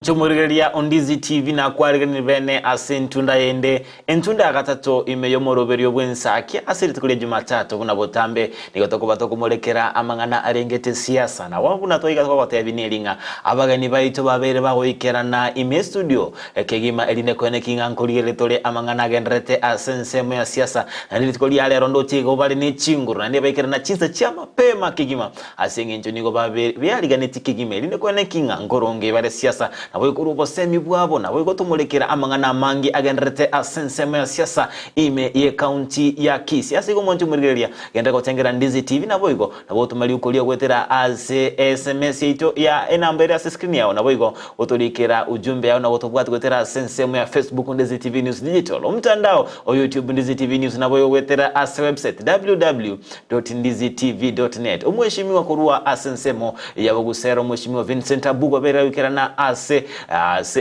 Chumurigeria on Ndizi TV na kwarigani bene asentunda yende entunda ya gatatu imeyomoroberio bwensaki asiri tukule Jumatatu kuna botambe nigotoko batoko molekera amangana arengete siasa na wabuna toiga kwa batebiniringa abagani baito babere bagoikerana ime studio ekegima eline kwene kinga nkurigere tole amangana gendrete asensemo ya siasa na nilitukoli ale rondo chigo bali ni chinguru na ndibaikera na chinza chama pema kigima asengenjo nigo babere byarigane tikigima eline kwene kinga ngoronge bare siasa na boikuru bosemi bwabo na boiko tumulekera amangana mangi agendrete asensemo ya siasa ime ye county ya Kisii asigo moncho murigeria genda ko tengera Ndizi TV na boiko na bo tumali ukolia gwetera as SMS ito ya enambere ya screen yao na boiko utolikera ujumbe yao na wotobwatu gwetera asensemo ya Facebook Ndizi TV News Digital umtandao o YouTube Ndizi TV News na boyo gwetera as website www.ndizitv.net umheshimiwa kurua asensemo ya Bogusero mheshimiwa Vincent Abuga bera wikera na ase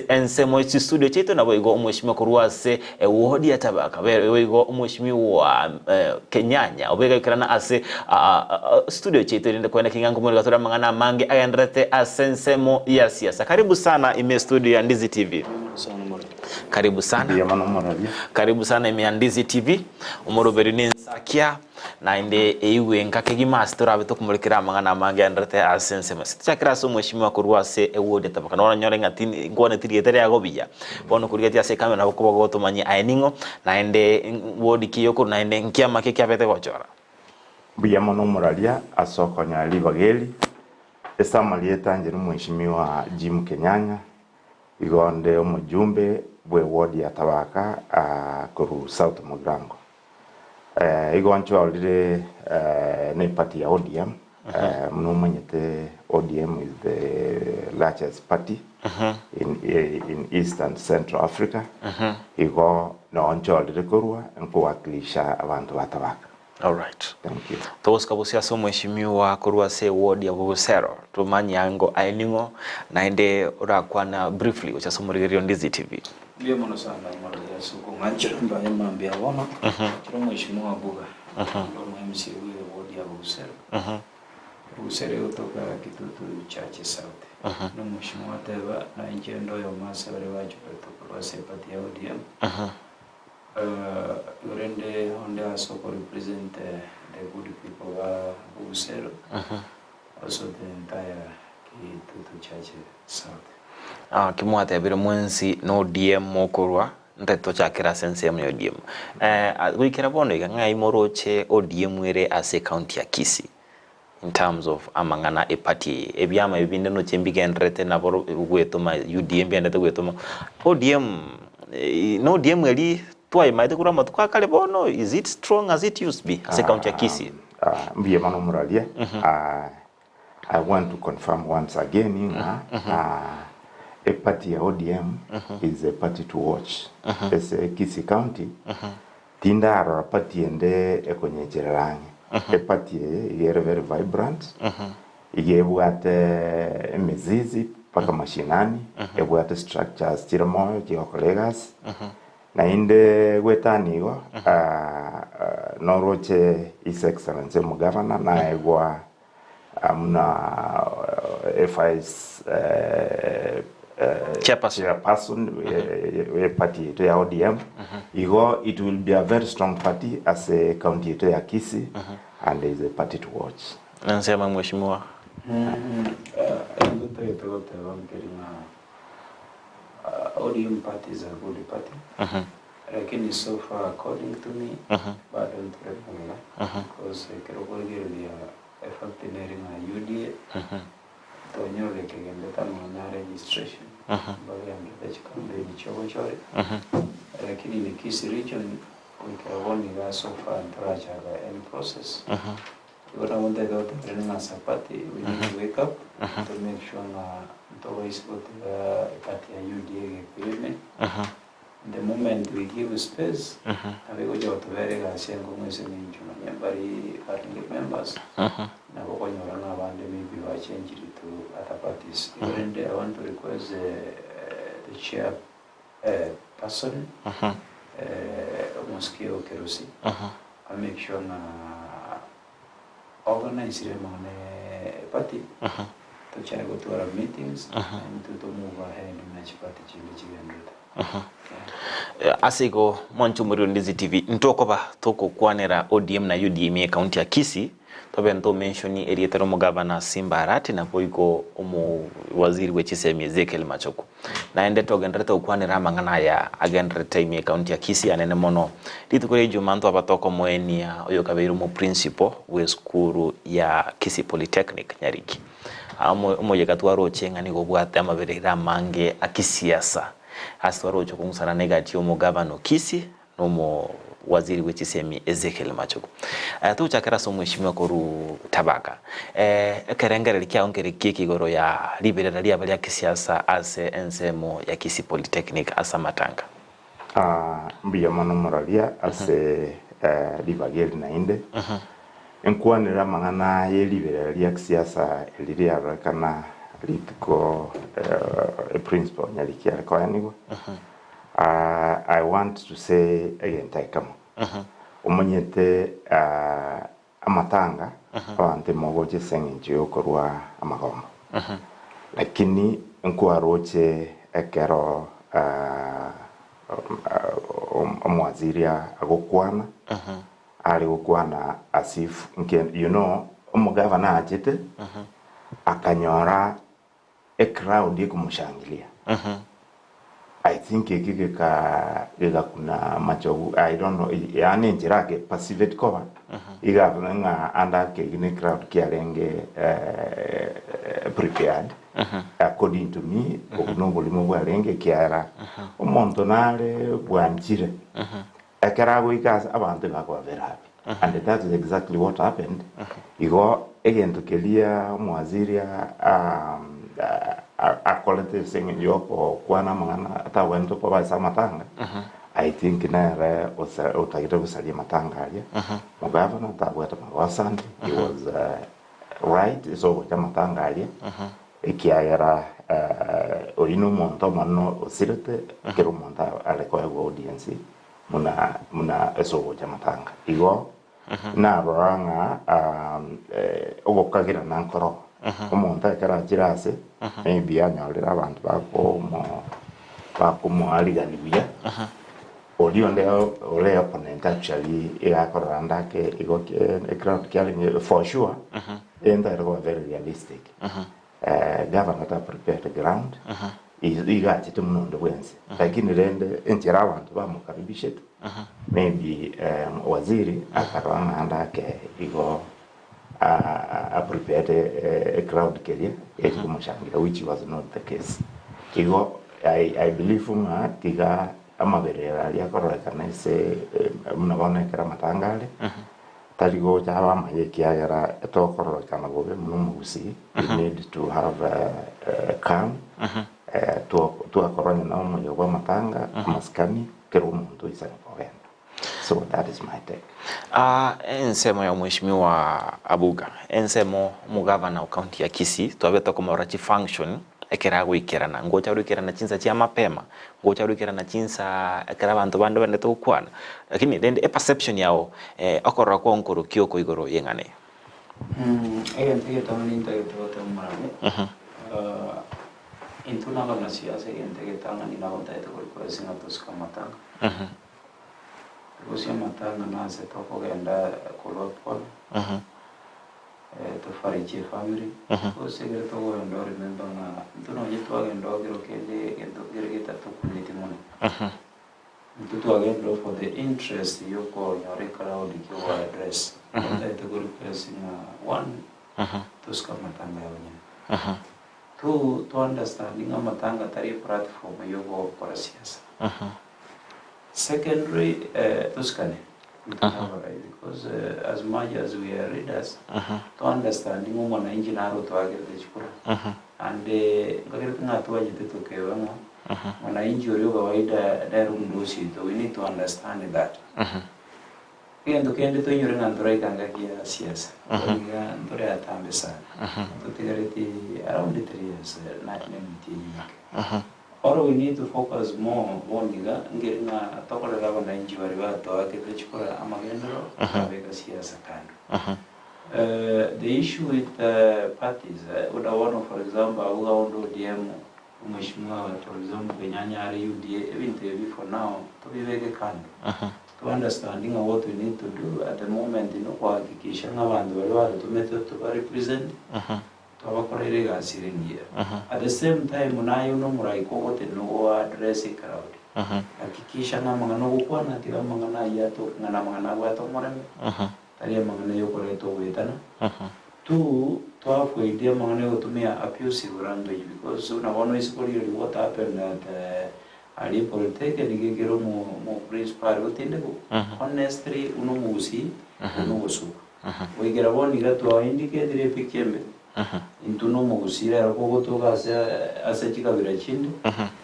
ensemo ichi studio chetu na boigo umheshimiwa kurua ase wodi ya Tabaka boigo umheshimiwa Kenyanya obega wikera na ase studio chetu ndio kwenda kingangu mwele gatora mangana mange agendrete asensemo ya siasa. Karibu sana ime studio ya Ndizi TV. Karibu sana. Karibu sana ime Ndizi TV. Umoroberi ninsakia na inde iwe nkakegi master abeto kumulekera amangana mange agendrete asensemo. Sitakira so mheshimiwa kurua ase wodi ya Tabaka. Nona nyore ngati ngone tirigetere agobija. Bono kurigeti ase kamera bako gotomanyi ainingo na inde wodi kiyoko na inde nkiama keke abete gochora. Biyama no muralia asoko nyali bageli esamali etanjira mheshimiwa Jim Kenyanya igonde omujumbe bwe wodi ya Tabaka kuru South Mugrango igoncho alire ne party ya ODM mnomanyete ODM is the largest party in East and Central Africa igo no oncho alire kurwa nkuwakilisha abantu ba Tabaka. All right. Thank you. Toska busia so mheshimiwa kurua se ward ya Bogusero tumanyango ainingo na ende urakwana briefly ucha so murigerio Ndizi TV. Ndio mwana sana mwana ya suko ngancho mbaye mambia wana kiro mheshimiwa Abuga ndio MC wa ward ya Bogusero Bogusero kutoka kitutu chache South na mheshimiwa Teba na nje ndio yo masa wale wacho kutoka se party ya ODM Urende onde asoko represent the good people of Bogusero, also the entire Kitutu Church South. Kimwate abire mwensi no DM mokorwa nteto chakira sensemo ya ODM. Wikera bono iga imoroche ODM ere ase county ya Kisii in terms of amangana e party ebyama ebinde no chembigendrete na boro gwetoma UDM byandete gwetoma ODM no ODM eri tuai maite kura matuka kale bono is it strong as it used to be as a county ya Kisii? Mbiye mano muralia I want to confirm once again a party ya ODM is a party to watch as a Kisii County tinda ara party ende ekonye cherangi a party is very vibrant igebwate mizizi paka mashinani ebwate structures chiramoyo chiko colleagues na inde gwetanigo noroche His Excellency Mugavana na egwa amna FIS chairperson we party to ya ODM igo it will be a very strong party as a county to ya Kisii and is a party to watch. Nasema mheshimiwa ODM party is a good party. Lakini so far according to me, bado nturekula because kirogolgeria effective na UDA tonyore kegende tamana registration bali ambaye chikambe nichogochore lakini ni Kisii region ukirogoni ga so far ntaracha any process what I want to go to the party we need to wake up to make sure to always go to the party UDA agreement. The moment we give space, we go to very last year members. Now maybe we change it to other parties. Even I want to request the chair person, Mosquito Kerosi, and make sure organize them on a party. to try go to our meetings and to move ahead na chipati chile chigendeta. Asigo Monchumuri Ndizi TV ntokoba toko kwanera ODM na UDM county ya Kisii tobe nto mention erietero mu governor Simbarati na poiko omu waziri wechisemi Ezekiel Machoku na ende togendreta ukwanera mangana ya agendreta ime county ya Kisii anene mono litukore jumanto abatoko moenia oyo kabeiro mu principal we skuru ya Kisii Polytechnic Nyariki amo yegatwaro chenga ni gobwate amaberera mange akisiasa aswaro chokungsana negati omu governor Kisii no waziri wechisemi Ezekiel Machoku tu chakera so mheshimiwa koru Tabaka kerengere likia ongere kigoro ya liberera lia bali ya kisiasa ase ensemo ya Kisii Polytechnic asa matanga mbiya mano moralia ase libageli na inde enkwanira mangana ye liberera lia kisiasa eliria rakana litiko a principal nyalikia kwa yanigo I want to say again taikama umanyete amatanga abante mogoje sengi yokorwa amagomba lakini nkwaroche ekero omwaziria agokwana ali gokwana asif you know omugavana ajete akanyora a crowd yekumushangilia I think ikika kuna macho I don't know yani njirake passive cover nga anda ke gine crowd kiarenge prepared according to me okunoboli mo bwarenge kiara omonto nale bwanjire akarago ikas abantu bakwa very happy and that is exactly what happened igo egento kelia mwaziria akolete sengi yoko kwana mangana ata wento kwa basa matanga I think na utagire kusalia matanga alia mugavana tabwata mawasandi he was right so kwa matanga alia ikiagera oino monto mano osirete kero monta aleko ya audience muna eso kwa matanga igo na ranga ogokagira nankoro omonta kara jirase maybe anyalira abantu bako aliganibia olio ndeo ole opponent actually igakoranda ke igoke crowd killing for sure and that was very realistic government have prepared the ground igati tumundo bwense lakini rende entira abantu bamukaribishe maybe waziri akarwana andake igo prepared a crowd career which was not the case. I believe tiga amaberera ya koreka na se mnabone kera matangale taligo jawa mayeki agera to koreka na gobe Gusii we need to have a calm to akoranya na mo yoba matanga maskani kero muntu isana povenda. So that is my take. Ensemo ya mheshimiwa Abuga ensemo mugavana wa county ya Kisii twabeta koma orachi function ekera gwikirana ngocha rwikirana chinsa cia mapema ngocha rwikirana chinsa ekera bantu bande bande tukwana lakini then a perception yao akorra kwa nkuru kioko igoro yengane ente tamani ntayo tote mmarame intuna na siasa ente tamani na bonta ete kwa singa toska matanga Gusii matanga na se toko genda kolopol to fariche family segere to genda remember na tuno jitu agenda ogero kele ento gereta to community money tutu agenda for the interest yoko nyore crowd kiwa address nda ito guru singa one to ska matanga yonye to understanding matanga tari platform yoko kwa siasa secondary Tuscany because as much as we are readers to understanding mwananchi na ro to agere chukura and ngakere tunatwa jite tokewa mwananchi uri kawaida daru ndosi we need to understand that kendo to nyore na ndore kanga kia siasa nga ndore atambe sana to tigareti around 3 years not many or we need to focus more on niga ngirina tokolera wananchi wari bato akete chukura amagendero abeka siasa kando The issue with parties, unaona for example, Abuga ondo DM, mheshimiwa for example, Kenyanya are UDA, even for now, to be very kind. To understanding what we need to do at the moment, kuhakikisha abantu wale watu tumetoka represent, tuwakorere gasiri ngia. At the same time, unayo muraiko wote no address crowd. Hakikisha mangana gukwa na tira mangana yato ngana mangana wato moreme. Tari mangana yokoreto wetana. Two, idea mangana gutumia abusive language because unaona isikoli what happened at ali polytechnic igero mo principal utinde ko honestly uno musi uno gosu wigera boni gato indicate ile pikembe into no musi era ko gotoga ase chikabira chinde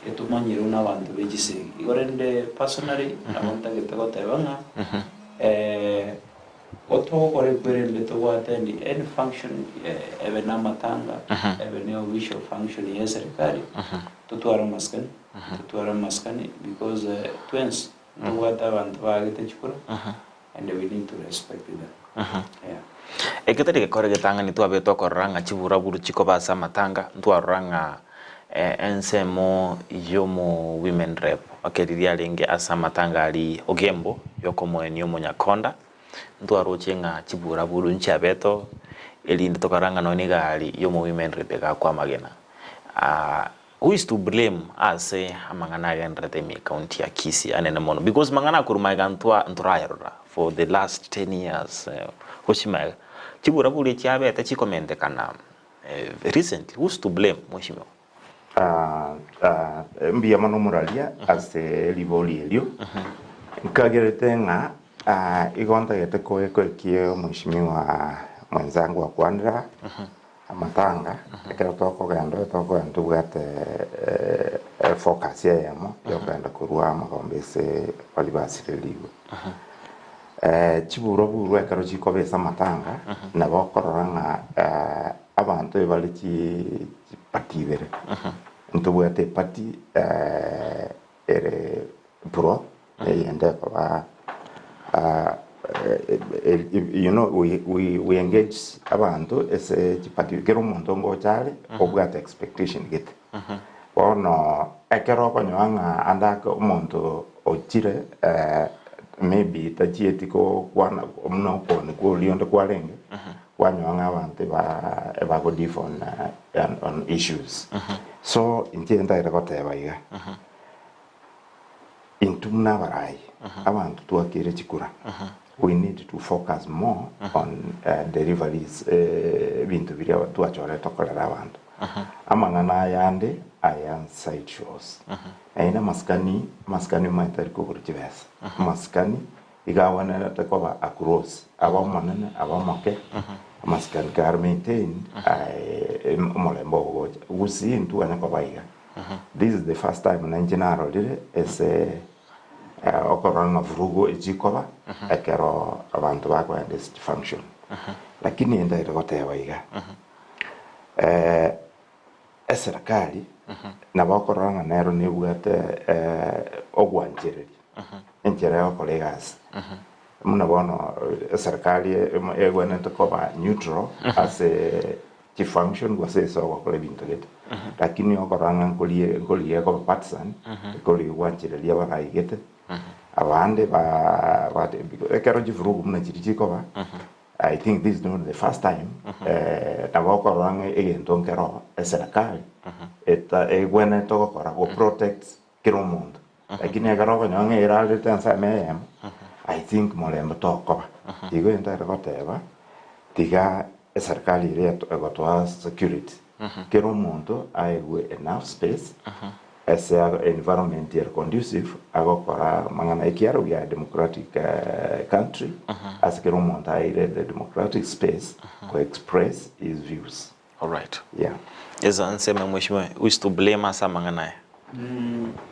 etumanyiro n'abantu begise igorende personally nabonta getego tebanga oto kore kwerende to attend any function even amatanga even no visual function yes serikali tutwara maskani because twins no wata abantu bagite chukura and we need to respect them yeah eketari kore getanga ni twabe to koranga chibura buru chiko basa matanga ntwaranga ensemo yomo women rep akeriria linge asa matanga ali ogembo yokomo enyo monyakonda ntwarochenga chibura buru nchabeto elinde tokaranga noni gali yomo women rep ga kwa magena who is to blame as amangana gendrete mi county ya Kisii anene mono because mangana kuruma gantwa nturayarura for the last 10 years hoshima chibura buru chabeta chikomente kana recently who's to blame mheshimiwa mbia mano muralia ase liboli elio nkagerete nga igonta gete kio mheshimiwa mwenzangu wa Kwandra amatanga ekero toko gando bwate focus yamo yokanda kurwa magombese walibasire liwe chiburo buru ekero chikobesa matanga na bokoranga abantu bali patibere ntubwate pati ere pro yende kwa you know we engage abantu ese chipati kero muntu ngo chale obwate expectation gete ono ekero konyanga andaka umuntu ochire maybe tachietiko kwana omno kone ko lionde kwalenge wanyanga abantu ba go different on issues so intienda ira koteba iga intumna barai abantu tuakire chikura we need to focus more on deliveries bintu biri tuachore tokolera abantu amangana yande ayan side shows aina maskani maitari ko kurchibesa maskani igawana takoba across abamanene abamake maskani kar maintain molembo Gusii ntu anya kwabaiga this is the first time na general dire ese okoranga vurugo ejikoba ekero abantu bako and this function lakini enda iroteba iga eserikali na bakoranga nero nebugate ogwanjereri enjere okolegas muna bono serikali egwene tokoba neutral as a function was so okole bintu gete lakini okoranga ngolie ko partisan koli wanjereri abagaigete abande ba ekero jivurugu muna chichiko ba I think this is not the first time taboko range egento nkero eserikali eta egwene to kora go protect kiro mundo lakini agaro ko nyonge irale tensa mem I think molembo to ko digo entare ko teba diga eserikali ile to security kiro mundo aiwe enough space as an environment here conducive agokora mangana ikiaro we are a democratic country as kero monta ile the democratic space to express his views. All right, yeah, eza nsema mheshimiwa who to blame asa mangana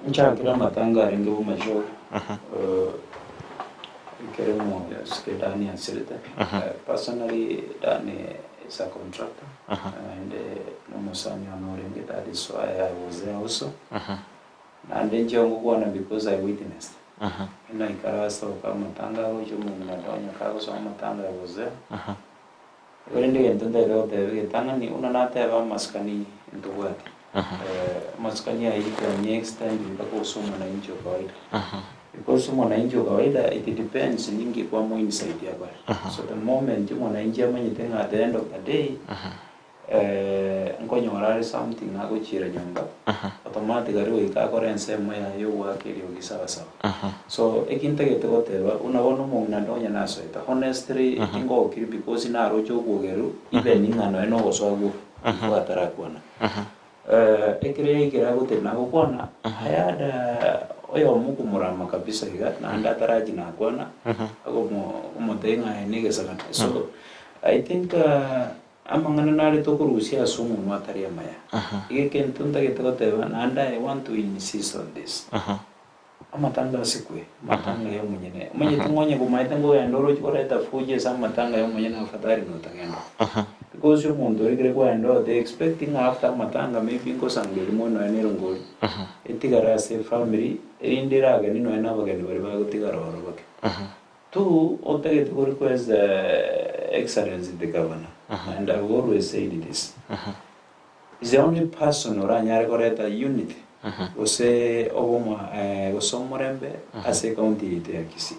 nchakira matanga ringe bumajo keremo sketani asilita personally dani is a contractor and no musani anoringe that is why I was there also and then jongo because I witnessed ina ikarasa kama matanga hojo mumnatonya kago so matanga I was there Wende entunda ilo tebe tangani unanate ba maskani ntuwati. Maskani ya hii kwa next time mpaka usome na injo kawaida. Because mwananchi wa kawaida it depends nyingi kwa mo inside ya bari. So the moment mwananchi amanyitenga at the end of the day nkonyo warari something nako chira nyumba automatically wikakora nsemo ya yo wakiri ogisawa sawa. So ekinta getogoteba unabona umuntu ndonya naso ita honestly ingo okiri because na rocho kugeru even ingano eno goswagu kwatara kwana ekire ikira gutena gukona hayada oyo muku murama kabisa iga na ndataraji na kwana ago umutenga enige sana. So I think amangana nale tokurusia sumu mwatari amaya ige ntunda getogoteba and I want to insist on this. Amatanga sikwe matanga yo mwenye tungonye kumaita ngo ya ndoro chikoreta fuje sa matanga yo mwenye na fatari no tagenda because yo mundo igre kwa ndo they expecting after matanga maybe ko sangeli mo no enero ngori etigara se family indira ga nino ena bageni bari bagutigara oro bake tu otege to request excellence the governor and I always say this is the only person oranyare koreta unity ose oboma osomorembe ase county ya Kisii.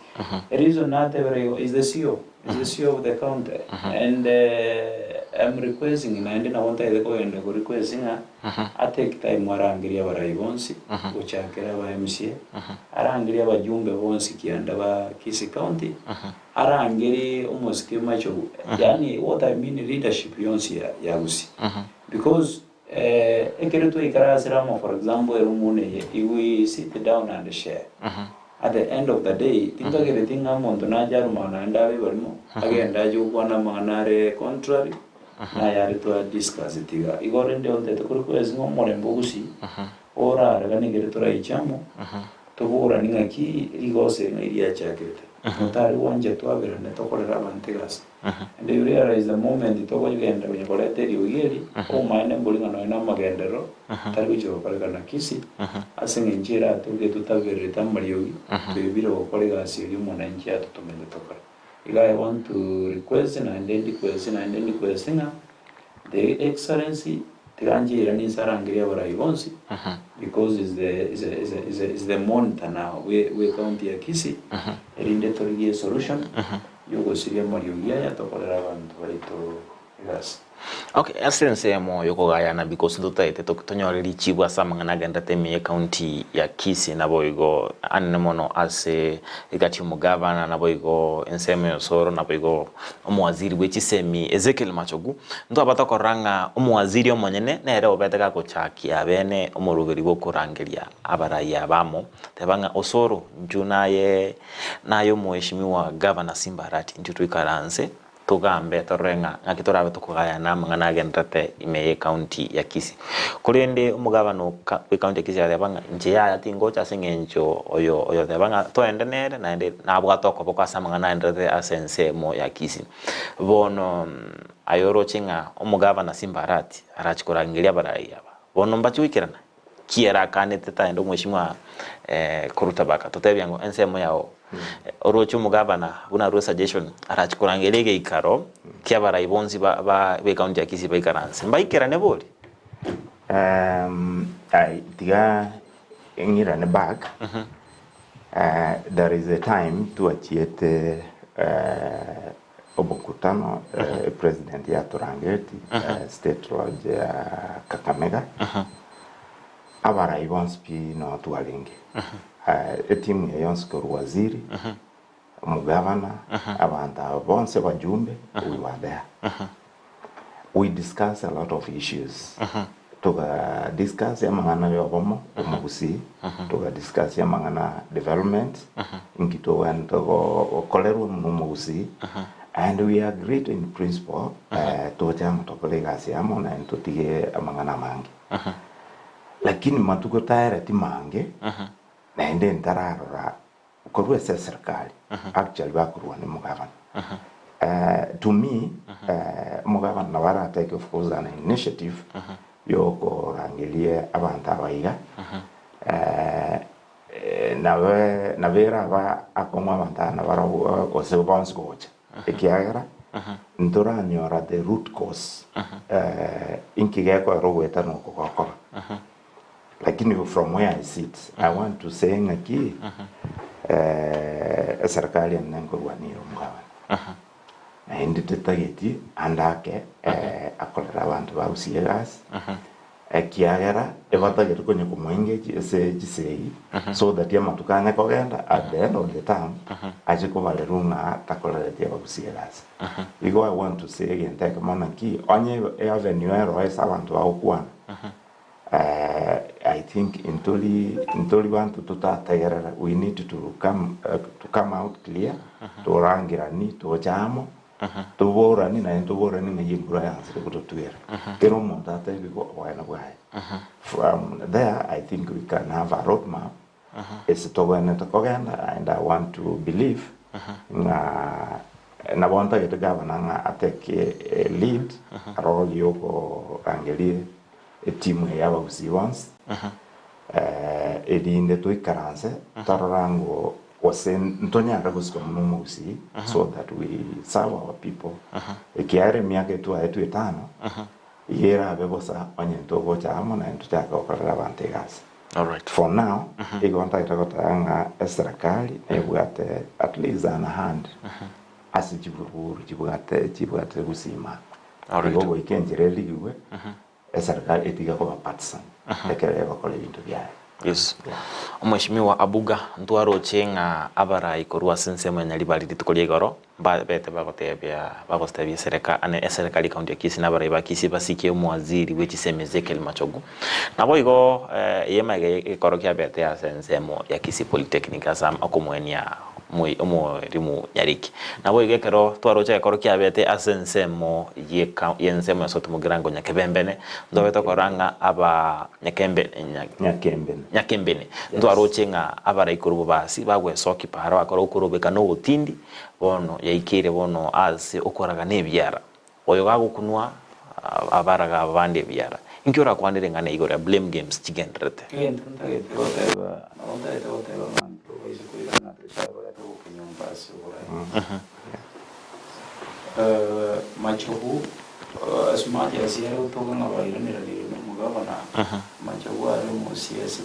The reason not is the CEO, of the county, and I'm requesting and I want to go and requesting I take time warangiria baraibonsi uchakera ba MCA arangiria bajumbe bonsi kianda ba Kisii county arangiri umuski macho yani what I mean leadership yonsi ya Gusii because ekeretu ikarasiramo for example erumune we sit down and share at the end of the day tinga geretinga mondo na jaruma na ndawe barimo agenda jugwana manare contrary na yari to discuss itiga igore ndio nteto kuko ezingo more Gusii ora ragani geretu raichamo tubura ningaki igose ngiria chakete mutari wanje twabera netokorera bantegas and you realize the moment to go yenda kunyekolete riugiri o maine mbulinga no ina magendero tari kucho koleka na Kisii asinge njira tuge tutagere tamariogi bebiro kolega asiri mwananchi atutumende tokara. I want to request and then requesting the excellency tiranjira ni sarangiria baraibonsi because is the monitor now we county ya Kisii erinde torigie solution yugo siria mariogia ya tokolera abantu barito gas. Okay, essence mo yoko gayana because ndutaite tonyoreri chibwa samangana ganda temi county ya Kisii na boigo anemono ase igati umugavana na boigo enseme yosoro na boigo omwaziri wechisemi Ezekiel Machogu ndo abata koranga omwaziri omonyene nere obeteka kochakia bene omurugeri bokurangeria abaraya bamo tebanga osoro njunaye nayo mheshimiwa governor Simbarati njutu ikaranze tugambe torenga ngakitorabe tukugayana mangana gendate imeye county ya Kisii kurende umugabano we county ya Kisii yabanga nje ya tingocha singenjo oyo yabanga toende nere naende nabwa toko bokasa mangana endate asense mo ya Kisii bono ayoro chinga umugabana Simbarati arachikorangiria baraya bono mbachuikirana kiera kanete taendo mheshimiwa Tabaka totebyango ensemo yao orocho mugabana buna ro suggestion arachikorangerege ikaro kya baraibonzi ba we county ya Kisii baikaranse mbaikera ne boli I tiga ngira ne back there is a time to achiete obokutano president ya Turangeti state lodge ya Kakamega abaraibonzi pi no tualingi etimu ya yonsko waziri mugavana abanta bonse bajumbe we were there we discussed a lot of issues toka discuss ya mangana yobomo Gusii toka discuss ya mangana development ingito wan togo koleru mu Gusii and we agreed in principle to jam to kolega siamo na ntotige mangana mangi lakini matuko tayari timange na ende ntararora ukorwe serikali actually bakurwa ni mugavana to me mugavana nawara take of course an initiative yoko rangelie abantu abaiga nawe navera ba akomwa abantu na bara ose bonse gocha ekiagera Ndorani ora the root cause. Inkigeko rogweta no kokokora. Lakini from where I sit, I want to say ngaki serikali nangowaniro mgawana. Hindi tetageti andake akolera abantu ba usiyegas. Kiagera evatageti konye kumwenge ese jisei so that yama tukanya kogenda at the end of the time ajiko valerunga takolera tia usiyegas. Igo I want to say again take monaki onye avenue ero esa abantu ba ukwana. I think intoli want to tatagerera we need to come out clear to rangirani to jamo to borani na to borani na yimbura yanse ko tuera pero monta te biko wana bwai from there I think we can have a roadmap is to go and to kogenda and I want to believe na bonta get governor nga ateke lead role yoko angelie timu ya Gusii once edinde to ikaranse tararango wasen ntonyaka gusiko Gusii so that we serve our people ekiare miaka tu ayetu etano yera bebosa onye ntogo chamo na ntutaka okorera bantegas. All right, for now igonta itakotanga serikali ebwate at least an hand asijiburu jibwate Gusii. All right, go ikenjireli gwe serikali etiga kwa partisan ekereba kole bintu byaye. Yes. Mheshimiwa Abuga ntwaro chenga abara ikorwa sensema nyalibali tukolie goro bete bagotebya serikali kaunti ya Kisii na bara ibakisi basike umwaziri wechisemezeke Machogu nabo igo yema ikorokia bete ya sensemo ya Kisii Polytechnic asam akomwenia rimu nyariki nabo igekero twarocha ikorokia bete asensemo yensemo soto mugirango nyakebembene ndobeta koranga aba nyakembene ndwaroche nga abara ikurubo basi bagwe soki pahara bakora ukurubeka no utindi bono yaikire bono as okoraga nebyara oyo gagukunwa abaraga abande byara inkyora kwandire ngana igora blame games chigendrete Machogu asmati asiaro toga na baira ni rali mugavana Machogu ari musiasi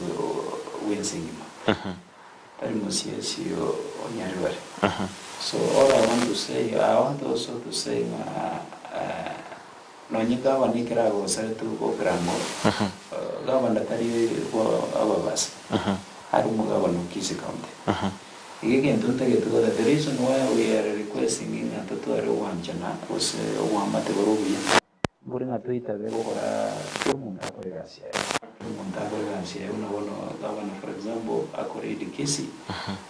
Vincent ari musiasi onyaribare. So all I want to say, I want also to say no nyigava nikira go sare tu go gramo gavana tari go ababas ari mugavana Kisii County. Again, don't take it to the reason why we are requesting in a tutorial one channel was one material. Bring a Twitter, they go for Montagoracia. Montagoracia, governor, for example, according to Kisii,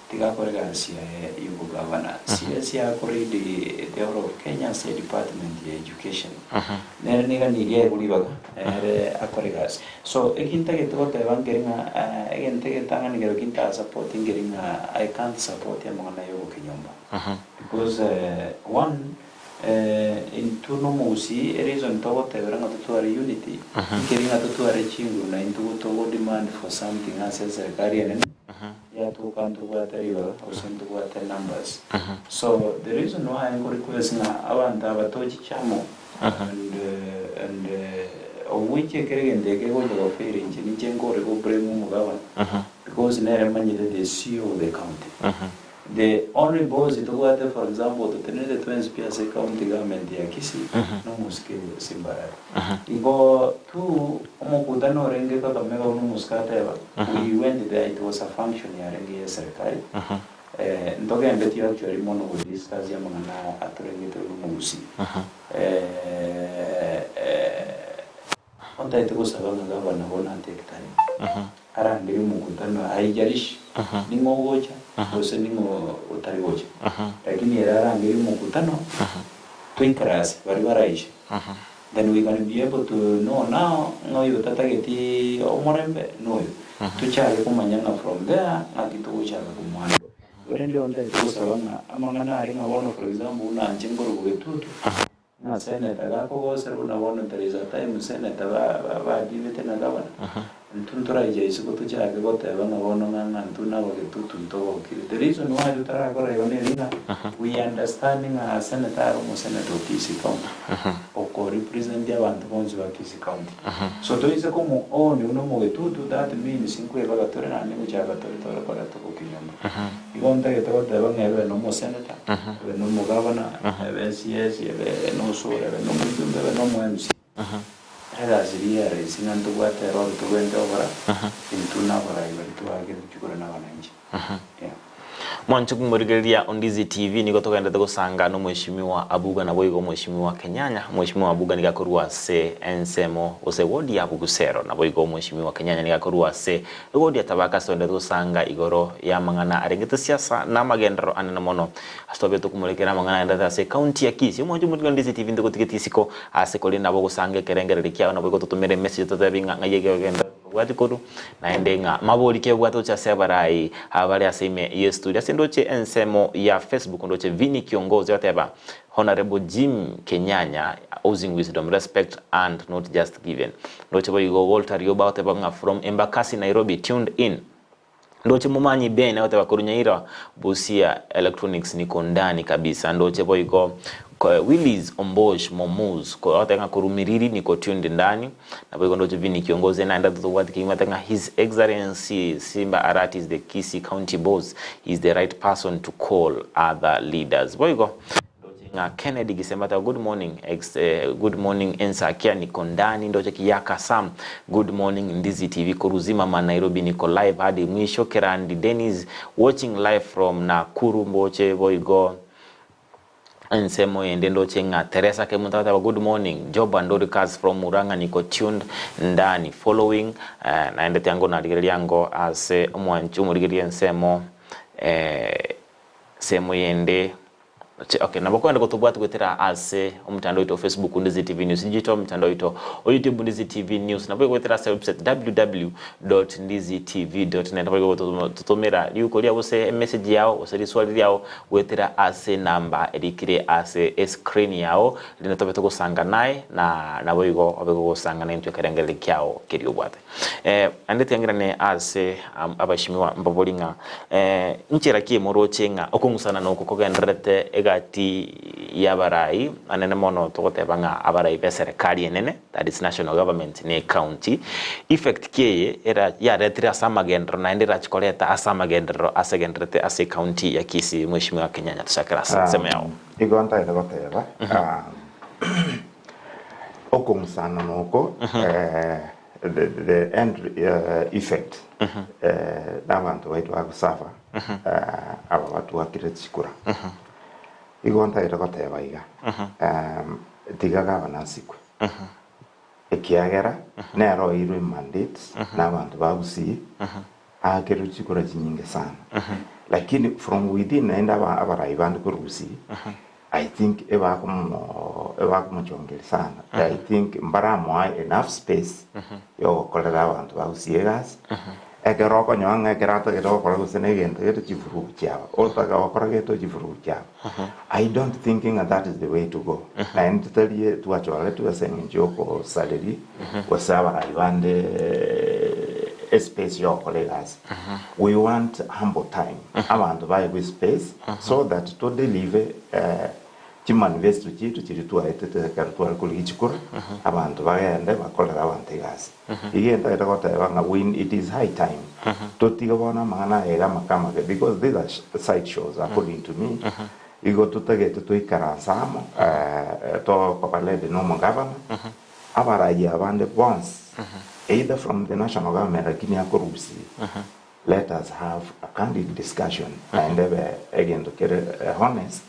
the Gagoracia, you governor. Siasa, according to the of Kenya State Department of Education. Then Nigeria, Bolivar, Akoregas. So, again, take it to what I want getting again, take it and get a supporting getting I can't support him on Kenyanya. Because one in Tunomusi, a reason to what they were not to our unity, getting out to our children and to demand for something as a guardian. Yeah, to come to water river or send to water numbers. So the reason why I'm requesting our Tochi Chamo and which again they go to offer in Chinichenko go bring Mugawan because Neramani the CEO of the county. The only boss it water, for example, to the Twins PSA County government, the Kisii, no Musque Simbara. You go to Omokutano Rengeka, the Mega Muscata. We went there, it was a function here in the Serkari. Ndoga and Betty actually mono with this Kaziamana at Rengito Musi. On that was a governor, one take time. Around the Mukutano, I jarish, Nimo Wocha. Ningo utariwoje lakini rangi mukutano twinkaras baribaraish then we can be able to know now no you tatageti omorembe no tuchale kumanyanga from there akituko chale kumwando wende onda kusabanga amangana ari ngabono for example una njengoro wetutu na senator ga Bogusero na bona there is a time senator ba divete na governor ntuntura ije isuko tuchake goteba na bona nganga ntuna go getutu ntogo kiri the reason why tutara go yone lina we understanding a senator mo senator Kisii County oko represent abantu bonzi ba Kisii County so to ise como oni uno mo getutu that means inkwe baga tore na nimo chaga tore para to ko kinyama igonta ge to deba ngebe no mo senator be no mo governor be CS be no so be no mujumbe be no mo MC era ziria resinga ntugwate rolo tugwende obara intuna bara ibali tuage chukura na wananchi yeah Mwanchu kumurigeria Ndizi TV niko tokaenda gusanga no mheshimiwa Abuga na boigo mheshimiwa Kenyanya mheshimiwa Abuga nigakorwa se ensemo ose wodi ya Bogusero na boigo mheshimiwa Kenyanya nigakorwa se wodi ya Tabaka so ndego gusanga igoro ya mangana arengete siasa na magendero anene mono astobe to kumurekera mangana ndata se county ya Kisii mwanchu murigeria Ndizi TV ndiko tigetisiko ase koli nabo gusanga kerengere kiao na boigo tutumere message totabinga ngayege genda wati kodu na endenga maboli ke bwato cha sebarai habari asime ye studio sendoche ensemo ya Facebook ndoche vini kiongozi wateba Honorable Jim Kenyanya using wisdom respect and not just given ndoche boigo Walter Yoba wateba from Embakasi Nairobi tuned in ndoche mumanyi bene wateba Kurunyaira Busia electronics niko ndani kabisa ndoche boigo Willis Ombosh Momuz kwa watenga kurumiriri niko tuned ndani na boigo ndoche vini kiongozi na enda to what kimatenga His Excellency Simba Arati is the Kisii County boss. He is the right person to call other leaders. Boigo ndoche Kennedy Gisembata good morning good morning ensa kia niko ndani ndoche Kiyaka Sam good morning Ndizi TV kuruzima Nairobi niko live hadi mwisho Kerandi Dennis watching live from Nakuru mboche boigo ensemo yende ndoche Teresa Kemutata good morning Job Andorikas from Muranga niko tuned ndani following na ende tango na digeri yango ase mwanchu murigeri ensemo semo yende okay nabakwenda kutubwatu kwetera ase umtandao ito Facebook Ndizi TV News njito umtandao ito YouTube Ndizi TV News nabwe kwetera sa website www.ndizitv.net nabwe tutomera yuko lia wose message yao wose swali yao kwetera ase namba edikire ase screen yao linatobeto kusanga naye na nabwe obego kusanga na into karengele kyao kiri obwate andete yangirane ase abashimiwa mbabolinga nchira kie morochenga okungusana no kokogendrete gati yabarai anene mono tokotebanga abarai be serikali enene that is national government ne county effect keye era ya retira samagendro na ndira chikoleta asamagendro asegendrete ase county ya Kisii mheshimiwa Kenyanya tushakira sema yao igonta ile goteba okumsana noko the end effect nabantu baitu bakusafa aba watu wakire chikura igonta ira goteba iga tigaga banansikwe ekiagera nero irwe mandates n'abantu ba Gusii akeru chikura chinyinge sana lakini from within naenda abarai bandu ku Gusii I think eba kumchongera sana I think mbaramo enough space yo kolera abantu ba Gusii gas ekeroko nyanga kerata keroko kusene gento yeto chifuru chao oltaga okora geto chifuru chao I don't thinking that is the way to go na entitalie tuachwale tuasenge njoko salary wasaba ibande space yo colleagues we want humble time abantu baye with space so that to deliver chimanvesto chitu chiritu aitete kartual kulichikura abantu bagende bakolera abantu gas igenda itakoteba when it is high time to tigabona mana era makama because these are side shows according to me igo tutagete to ikaranzamo to kopalede no government abaraji abande once either from the national government lakini akorusi let us have a candid discussion and again to get honest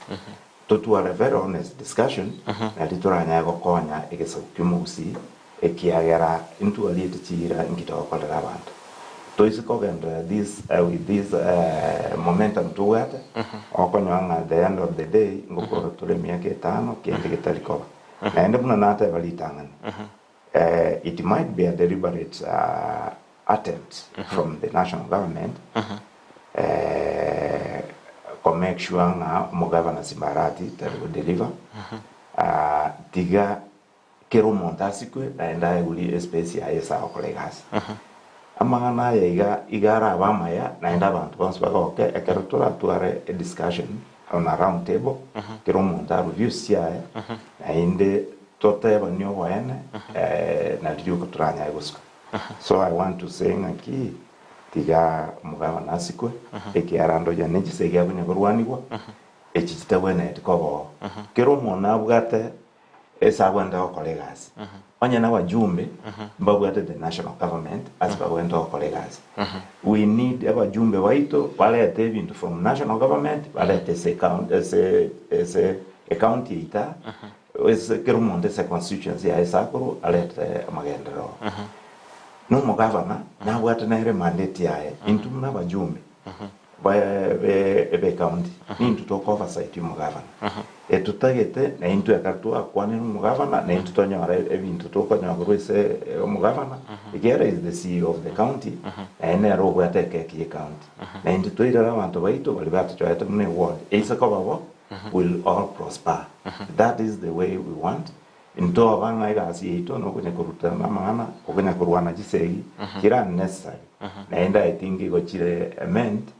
to a very honest discussion na litoranya gokonya egesokimusi ekiagera into a little chira ngitokolera abantu to isikogenda this with this momentum to what okonyanga at the end of the day ngokoro tole miaka 5 kende getaliko na ende buna nata balitangana it might be a deliberate attempt from the national government to make sure na Mugavana Simbarati that will deliver tiga kero montasikwe naenda uli space ya esa okolegasi amangana ya igara abamaya naenda abantu bonse bakoke ekerotora tuare a discussion on a round table kero monta review sia naende toteba nyo wene na liyo kuturanya egosko. So I want to say ngaki tiga mugaba nasikwe ekiarando ya neji sege abunya kurwanigwa echitawe na etikobo kero mona bwate esa wenda okolegasi onye na wajumbe mbabwate the national government as wenda okolegasi we need abajumbe waito balete ebintu from national government balete se county ita ese kero monde se constituency ya esa kuru alete amagendero no mugavana na bwate na ere mandate yae into na bajumbe be county into to oversight mu governor etutagete na into yakatwa kwane mu governor na into tonyora ebintu to konya kurwese mu governor igera is the CEO of the county ene ro bwateke ki county na into to ira abantu baito bali batjoeta mu ward isa ko babo will all prosper. That is the way we want. Into abanga igasi ito no kunya kuruta na mangana okunya kurwana jisegi kira necessary naenda I think go chire amend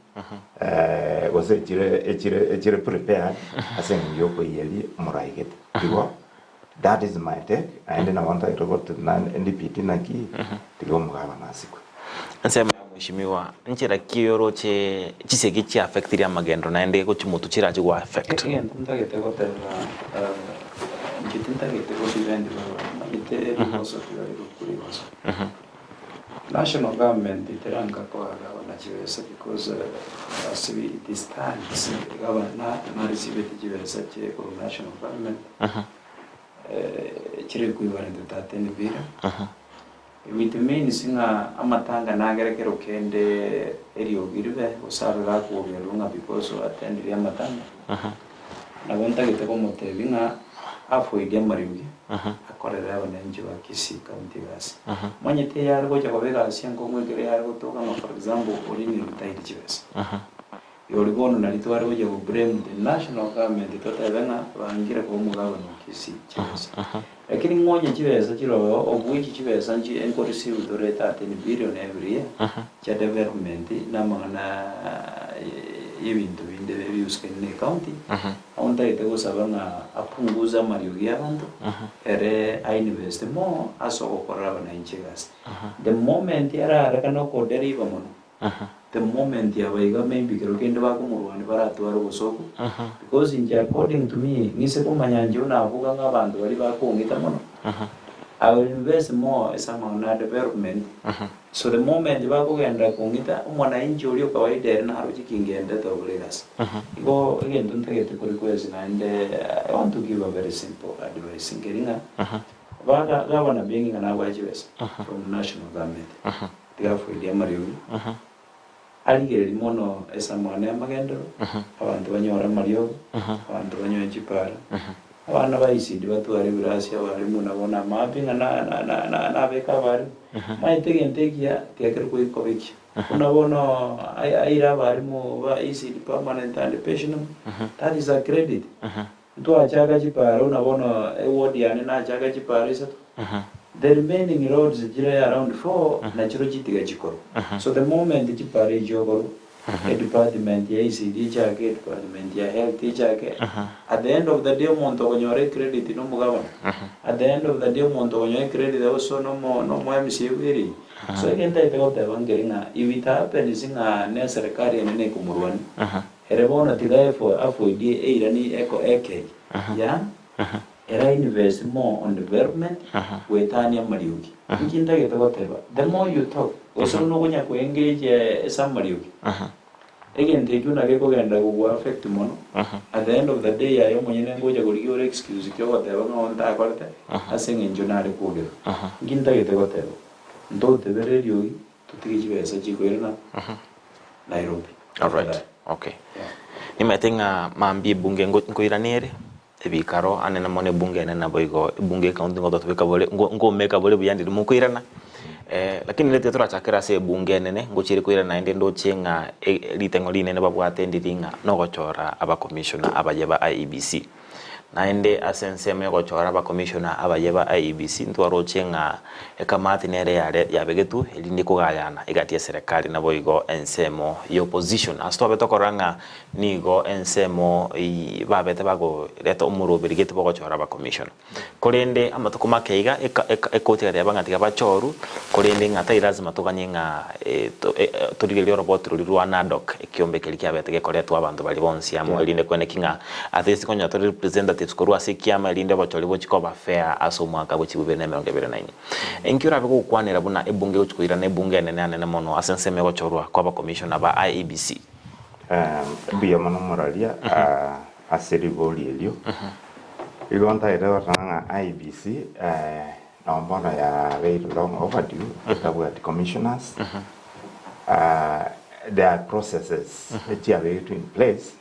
was echire prepared aseng yoko yeli muraigete digo. That is my take and I want to go to nan NDPT naki digo mugaba nasikwe nsema mheshimiwa nchira kiyoro che chisegi chi affect ya magendo naende ko chimutu chira chi affect ndagete ko tera ndagete ko shirende ite koso kuri koso national government iteranga ko agabana chibesa because as it is time gabana na receive chibesa che ko national government chire kuibara ndatene bira imitemeni singa amatanga nagerekero kende eriyo girbe usarura ko gerunga because attend ya matanga nabonta giteko motebinga afo idia mariugi akorera abanenji ba Kisii County gasi manyete yargo jakobega asiango mwegere yargo toka no for example olini retired chibesa yorigono nalitware oje go blame the national government totabenga bangira ko mugabo no Kisii chibesa lakini ngoje chibesa chiro obwiki chibesa nji enko receive doreta 10 billion every year cha development na mangana ibintu binde biuske ne county onda ite sabanga apunguza mariugi abantu ere I invest more aso okoraba na inchigas the moment era rekano ko deriva mono the moment ya baiga maybe kero kende ba kumurwani baratwara gusoko because in according to me ngise ko manyanjo na avuga ngabantu bari bakongita mono I will invest more as amount na development so the moment ba ko genda kongita umwana inji uri kawaida na haruji kingenda to bulegas go again don't get to request and I want to give a very simple advice ngeringa baga gavana being na wajibes from national government therefore dia mariu aligeri mono esa mwana magendero abantu banyora mariyo abantu banyoye chipara abana bayisidi batware birasi abari munabona mapinga na beka bari maitege ntegia tekero kwikobiki unabona aira bari mu ba isidi permanent and pension that is a credit ndo achaga chipara unabona award yani na achaga chipara isa the remaining roads jira around 4 na chiro chitiga chikoro so the moment chipara jogoro department ya ICD chake department ya health chake at the end of the day monto konyore credit no mugabana at the end of the day monto konyore credit also no mo MC wiri so igenda ipego tebangeringa ibita happen singa ne serikali nene kumurwani erebona tigae for afodi eirani eko eke ya era invest more on development wetania mariugi ikinda getego teba the more you talk also no gonya ko engage esa mariugi again they do not go and go affect mono at the end of the day ayo monyene ngoja kuligiora excuse kyo bateba no nta akorte asenga injonare kugero ikinda getego teba ndo tebere ryogi tutigijibesa chikwirana Nairobi. All right. Okay. Nimetenga mambi bunge ngoiranere ebikaro anena mone bunge anena boigo bunge county ngoto tubika bole ngo meka bole buyandi mukwirana lakini lete turachakira se bunge nene ngochiri kwirana ende ndo chenga litengo linene babwate ndinga no gochora aba commissioner abaje ba IEBC naende asenseme gochora ba commissioner abayeba IEBC ntwaroche nga ekamati nere ya begetu elindi kugayana igatie serikali nabo igo ensemo yo opposition asto betokoranga nigo ensemo babete bago leta umurubiri gete bogochora ba commissioner kolende amatuko makeiga ekoti ya bangatiga bachoru kolende ngata irazima tuganye nga turigeli robot rulirwa nadok ekiombe kelikia betege koletwa abantu bali bonsi amo elinde kwene kinga athisi konya to representatives korwa sikiama elinde bocholi bochikoba fair aso mwaka bochibubene 2024 enkira biko kwanira buna ebunge uchikuira ne bunge nene mono asenseme gochorwa kwa ba commissioner ba IEBC biya mono moralia aseriboli elio igonta ero ranga IEBC na mbona ya very long overdue the commissioners there are processes that are in place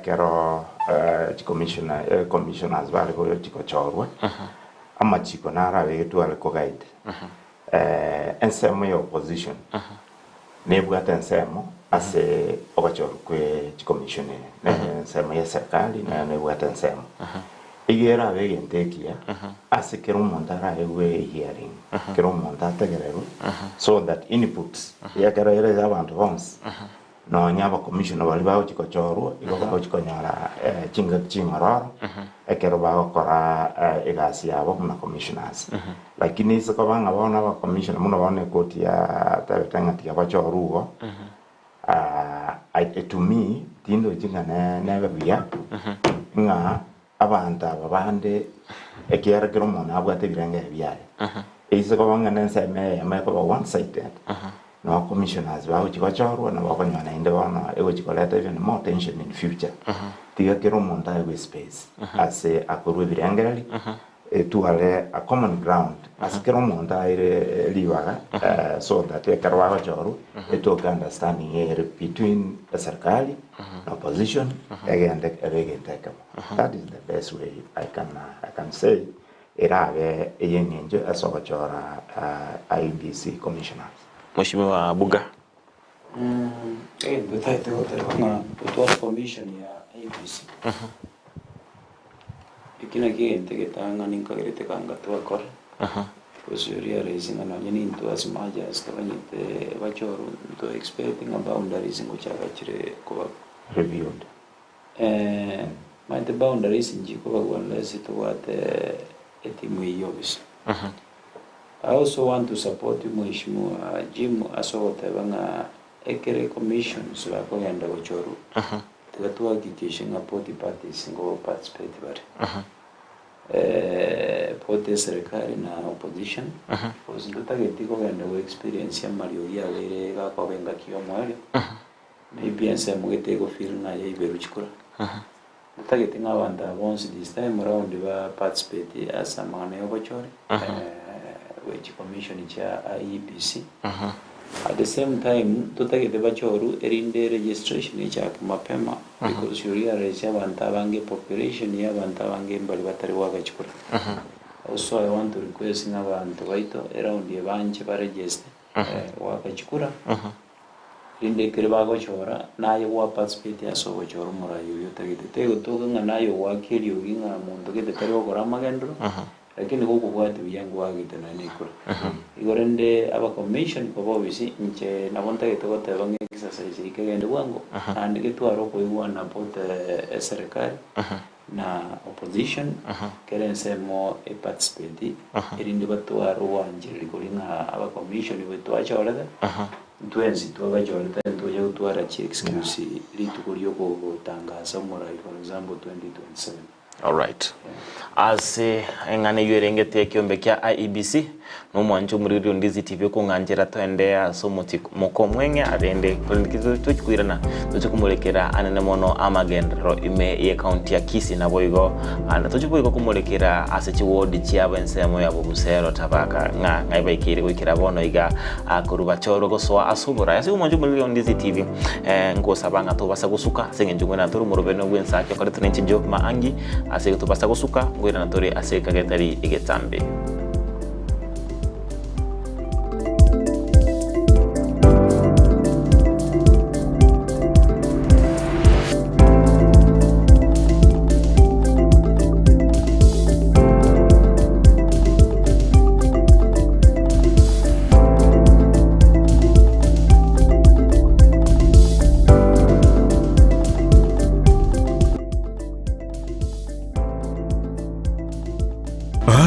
kero commissioners vale go chiko chorwa ama chiko nara wetu aliko guide ensemo ya opposition nebwata ensemo ase ogachoro kwe commissioner ensemo ya serikali na nebwata ensemo igera wegentekia ase kero montara ewe hearing kero montata gerero so that inputs ya kero ere abantu once no nyaba commissioner bali bawo chikochoro igo chikonyara chingororo ekero bawo kora egasi yabo na commissioners lakini siko banga baona ba commissioner muno baone koti ya tabetanga tia bachorugo to me tindo jinga na bia nga abanta babande ekiara kero mona abwate biranga biaye isiko banga nense me ko one sided no commissioners bawo chikochoro na bakonyana inde bana ego chikoleta even more tension in future tiga kero monta ego space ase akorwe birangari tuale a common ground as kero monta ire liwaga so that kero bawo choro to understanding here between the serikali opposition again that is the best way I can say irave yenyenje asogochora IEBC commissioners. Mheshimiwa Abuga. Betaite hotelanga utwa commission ya IEBC. Ikina kigente getanga ninkagerete kanga twakora. Kusuria raising na nyini into as much as tabanyite bachoro to expecting a boundaries ngo chakachire ko reviewed. My the boundaries njiko unless it what etimu yobis. I also want to support Mheshimiwa Jim asogota banga ekere commissions la kogenda gochoru. Tugatua kikishinga poti parties ngo participate bare. Poti serikali na opposition. Because ndotageti kogenda go experience ya Mario ya were ga kobenga kiyo mwali. Maybe anse mugete go feel na ya iberuchikura. Ndotageti ngabanda once this time around ba participate as a man yogochori. Which commission cha IEBC. At the same time, tutagete bachoru erinde registration cha mapema because you realize abantu bange population ya abantu bange mbali batari wagachikura. Also I want to request abantu baito around the banche ba register wagachikura. Rinde kire bagochora nayo wa participate aso gochoro murayo yotagete tego toga nayo wakiri uginga muntu gete tari gukora magendro. Lakini huko kwatu yangu wagite na nikura igorende aba commission ko bobisi nche nabonta gitogote bange exercise ikagende wango and gitwaro ko iwana both serikali na opposition kerense mo participate irinde batwaro wanje likolinga aba commission betwacha olada twenzi twabajolta ntoje utwara chi excuse litukuriyo ko tangaza murai for example 2027. All right. Ase engane ywerengete kiombe kya IEBC no mwanjo muriro Ndizi TV ko nganjera twendea so moko mwenye arende kulikizo tuchikwirana tuchikumulekera anene mono amagendero ime ye county ya Kisii na boigo ana tuchikwiko kumulekera ase chiwodi chiaba ensemo ya Bogusero Tabaka nga ibaikire kwikira bono iga akuruba choro goswa asubura ase mwanjo muriro Ndizi TV ngo sabanga to basa gusuka sengenjungwe na turu murobeno gwensa kyo kare tunenchi jo maangi ase to basa gusuka ngwira na tore ase kagetari igetambe.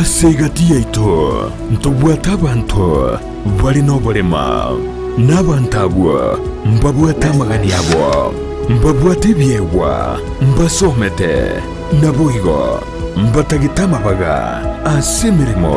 Asegatia ito ntobwata abantu bali n'oburema n'abantabwa mbabwata amagani abo mbabwata ebyewa mbasomete naboigo mbatagita amabaga ase emirimo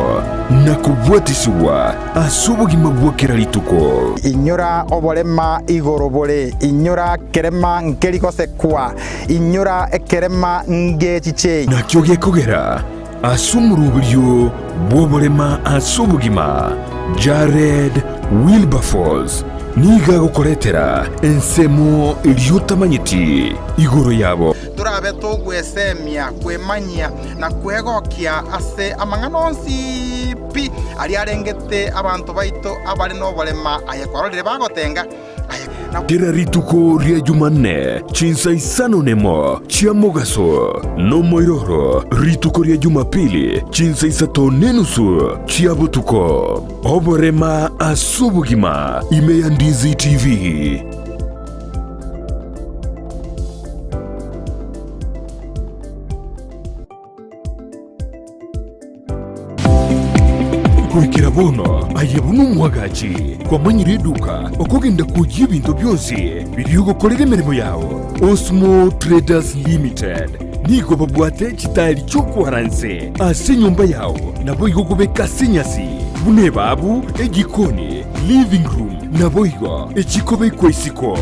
nakubwatisibwa ase obugima bw'ekiro rituko inyura oborema igoro bore inyura kerema nkerikosekwa inyura ekerema ngechiche nakyo gekogera ase omurubiryo bw'oburema ase obugima Jared Wilberforce niga gukoretera ensemo iliotamanyiti igoro yabo turabe tugwesemia kwemanyia na kwegokia ase amang'anonsi pi ari arengete abantu baito abari n'oborema ayekororire bagotenga kera rituko ria Jumanne chinsa isano nemo chia mogaso no moiroro rituko ria Jumapili chinsa isato nenusu chia butuko oborema asubugima ime ya Ndizi TV. Kwekera bono ayebunu mwagachi kwa manyire duka okogenda kujya ibintu byose birigukorera imirimo yawo Osmo Traders Limited nigo babwate kitali cyo kwaranse ase nyumba yawo nabo igogobeka sinyasi bune babu egikoni living room nabo igo ekikobe kwesiko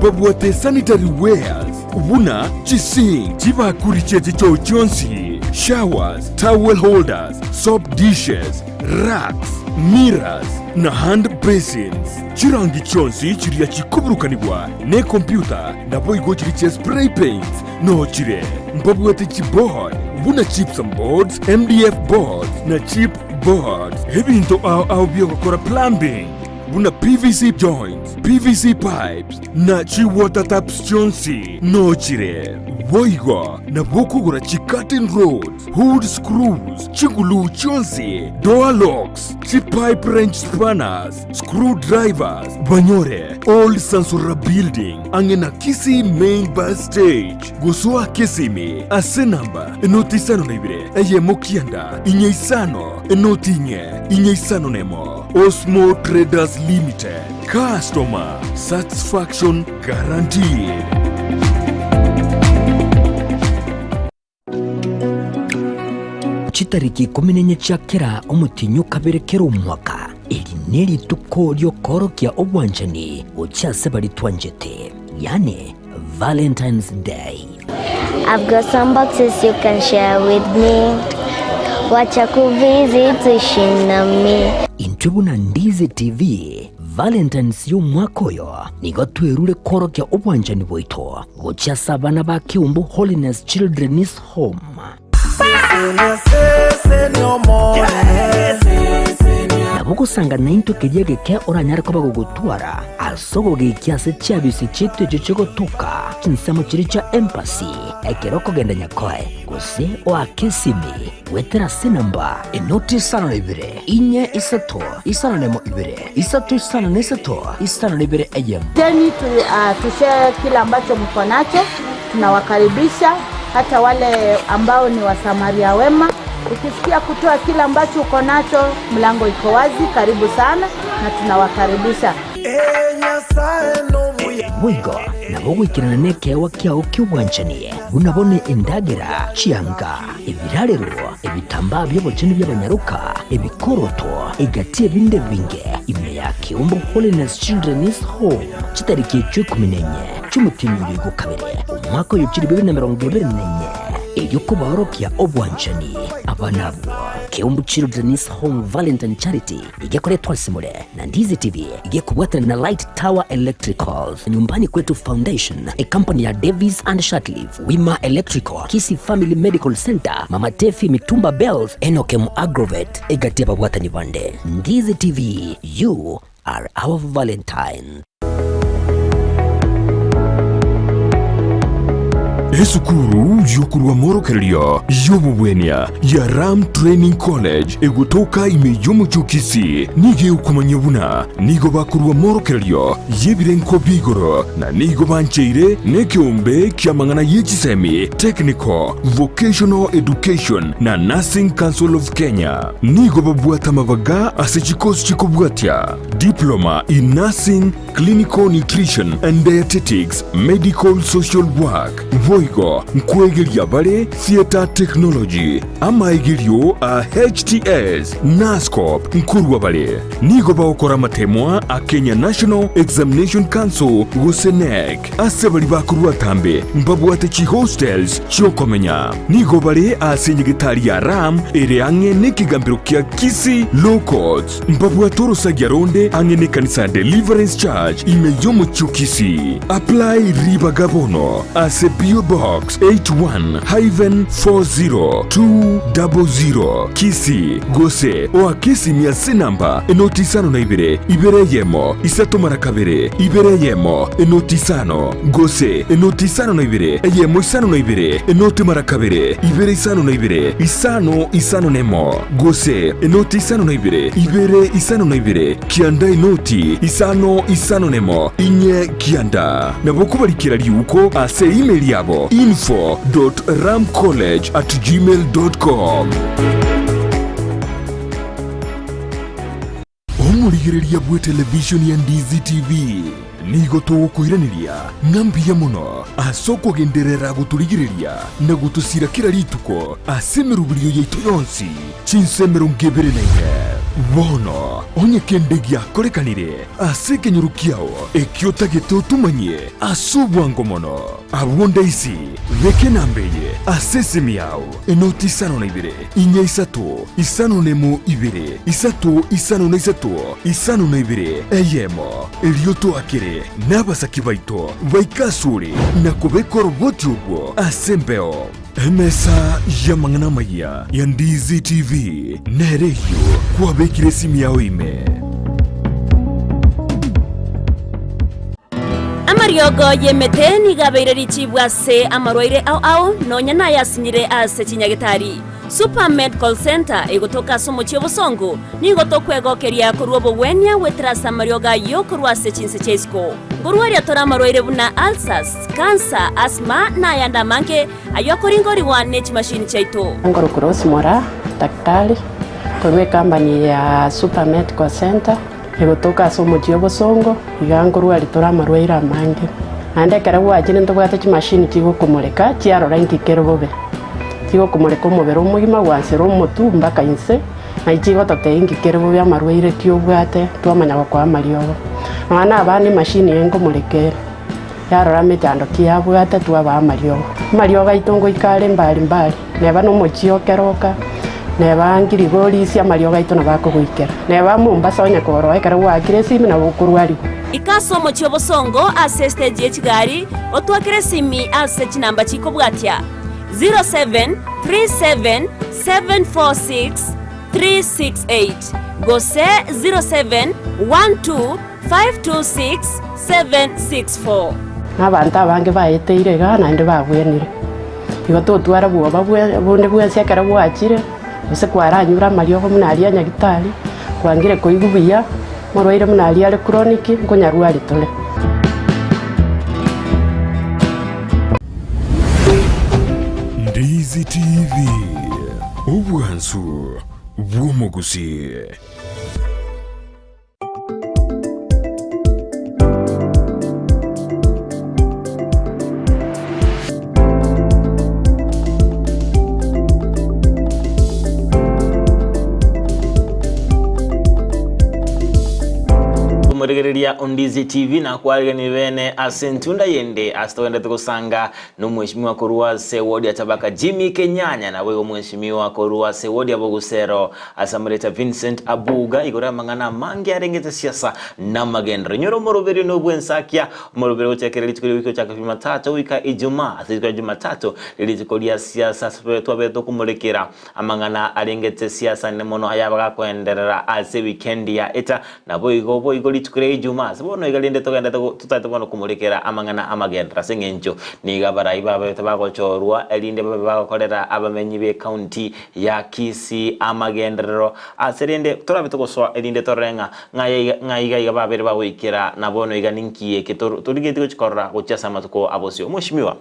babwate sanitary wares ubuna Kisii kibakuri chete cyo cyonsi showers towel holders soap dishes racks, mirrors na hand basins. Chirangi chonsi chiria chikuburukanibwa ne computer nabo igo chiri spray paints no chire mbabwete chipboard buna chips and boards MDF boards na chip boards ebinto au byokora plumbing buna PVC joints PVC pipes na chi water taps chonsi no chire boigo na bokugura chi curtain rods hood screws chingulu chonsi door locks chi pipe wrench spanners screwdrivers banyore old Sansura building angena Kisii main bus stage gusua Kisimi ase namba enotisano naibire eye mokianda inyeisano enotinye inyeisano nemo Osmo Traders Limited. Customer satisfaction guaranteed. Chitariki 14 cia kera omutinyu kaberekera omwaka eri nerituko ryokorokia obwanjani okyase balitwanjete yani Valentine's Day. I've got some boxes you can share with me. Wacha kuvisit ishi na mi. Intubu na Ndizi TV Valentine's y'omwaka oyo nigo twerure korokia obwanjani bwaito gokyasa abana ba Kiumbu Holiness Children's Home. Nabugusanga nainto kidiage ke oranyara ko bagugutwara asogo gikyase cyabisi cyitwe cyogotuka kinsamo kiri cha empathy ekeroko genda nyakoe guse o Kisimi wetera sinamba enoti sana libere inye isato isana nemo ibere isato isana nesato isana libere ayem teni tushare kila ambacho mko nacho tunawakaribisha hata wale ambao ni wasamaria wema. Ukisikia kutoa kila ambacho uko nacho, mlango iko wazi, karibu sana na tunawakaribisha. Mwigo nabo gwikirana nekewa kyao ky'obwanjani bunabone endagera chianga ebirarero ebitamba by'obukene by'abanyaruka ebikoroto egati ebinde binge ime ya Kiumbu Holiness Children's Home kitariki 14 cy'umutinyu gukabere umwaka w'ibiciri 2024 eyokubahorokia obwanjani abanabo Kiumbu Children's Home Valentine Charity igekoretwa simule na Ndizi TV igekubwatana na Light Tower Electricals nyumbani kwetu Foundation a company ya Davis and Shatliff Wima Electrical Kisii Family Medical Center Mama Tefi Mitumba Bells Enokem Agrovet egatia babwatani bande Ndizi TV you are our Valentine. esukuru yokurwa morokerio yobubwenia ya Ram Training College egutoka imeyomo chukisi nige ukumanyabuna nigo bakurwa morokerio yebirenko bigoro na nigo bancheire nekiombe kiamangana yechisemi Technical Vocational Education na Nursing Council of Kenya nigo babuata mabaga asechikosi chikobwatia Diploma in Nursing, Clinical Nutrition and Dietetics, Medical Social Work voigo nkwegeria bare Theater Technology amaigerio a HTS NASCOP nkurwa bare nigo baokora matemwa a Kenya National Examination Council Gusii asebali bakurwa tambe mbabwate chi hostels chokomenya nigo bare asenyegitari ya Ram ere ange nekigambiro kia Kisii Low Courts mbabwatoro sagyaronde ange ne kanisa Deliverance Church imeyomo chukisi apply riba gabono ase PO Box 81-40200 Kisii Gusii oa Kisii miasi namba enotisano na ibere yemo isato marakabere ibere yemo enotisano Gusii enotisano na yemo isano na enoti marakabere ibere isano na isano nemo Gusii enotisano na ibere isano na kianda enoti isano nemo inye kianda nabokubalikira liuko ase email yabo info.ramcollege@gmail.com Omurigereria bwe television ya Ndizi TV nigo tugukwiraniria ngambia muno asoko genderera guturigireria na gutusira kira rituko asemerubirio yaitu yonsi chinsemero ngebere nenge bono onye kendegia korekanire aseke nyurukiao ekiotagete utumanye asubwango mono abonda isi veke nambeye asesemi yao enoti isano na inye isano nemo isano na eyemo elioto akire n'abasaki baito baikasure na kubekora ubwoti ubwo asembeo emesa yamangana maya ya Ndizi TV nereyo kwabekire simu yawe ime amaryogo yemeteni gabeire richibwa se amarwaire au nonya na yasinyire ase chinyagitari Super Medical Center egotoka somo chiobosongo nigotokwegookeria kurwa bogwenia wetrasa maryoga yokurwa se chinse chesko ngurwaria tora marwaire buna ulcers, cancer, asthma na yanda mange ayokoringori wa nech machine chaito ngoro cross mora daktari kwa company ya Super Medical Center egotoka somo chiobosongo igangurwa ritora marwaire mange ande karawa chine ndobwate chi machine chigo kumureka chiarora nkikero bobe tigo kumureka umubiri umugima wansira umutu mbaka inse na ichigo toteingi kerebo bya marwaire tiobwate twamanya kwa mariogo nwana abani machine yengo murekera yarora mitando kiabwate twaba mariogo itongo ikale mbali neba no mochio keroka neba ngirigori cia mariogo itona bakugwikera neba Mombasa onya koro ekara wakire simi na bukurwari ikasomo chiobosongo ase stage echigari otwakire simi ase chinamba chikobwatia 0737746368 Gose 0712526764 abantu abange bayeteire gana ndi bagwenire igo tutwara buoba bunde bwese kara bwachire ese kwaranyura mariogo munaria nyagitari kwangire koigubia morwaire munaria ale chronic nkonyarwari tole Ndizi TV ubwansu bw'Omugusii Murigereria Ndizi TV na kwalga ni bene asentunda yende astawenda tukusanga no mheshimiwa korua se wodi ya Tabaka Kenyanya na wewe mheshimiwa korua se wodi ya Bogusero asamureta Vincent Abuga igora mangana mangi arengete siasa na magendro nyoro moroberi no bwensakia moroberi utekere litukuli wiki chaka Jumatatu wika Ijumaa asikwa Jumatatu litukuli siasa twa beto kumulekera amangana arengete siasa ne mono ayabaga kwenderera ase weekend ya eta na boigo tukure Ijumaa sibono igalinde togenda tutatobono kumulikera amangana amagendra sengenjo niga barai babe tabagochorwa elinde babe bagokorera abamenyi be county ya Kisii amagendero aserinde torabe togoswa elinde torenga ngaiga iga babere bagwikira nabono iga ninkiye turigete gochikora gochasa matuko abosio mushimiwa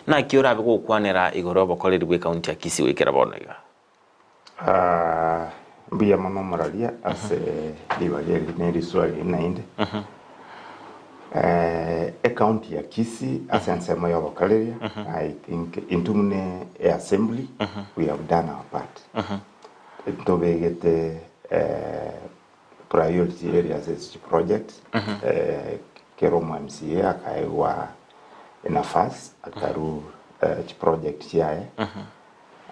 na kiora bego kwanera igoro bokoreri bwe county ya Kisii wikira bono iga Mbia mama moralia ase libageli neri swali nainde. County ya Kisii ase ansema ya wakaleria. I think intumne assembly we have done our part. Tobegete priority areas as project. Kero MCA akaiwa nafasi akaru project yae.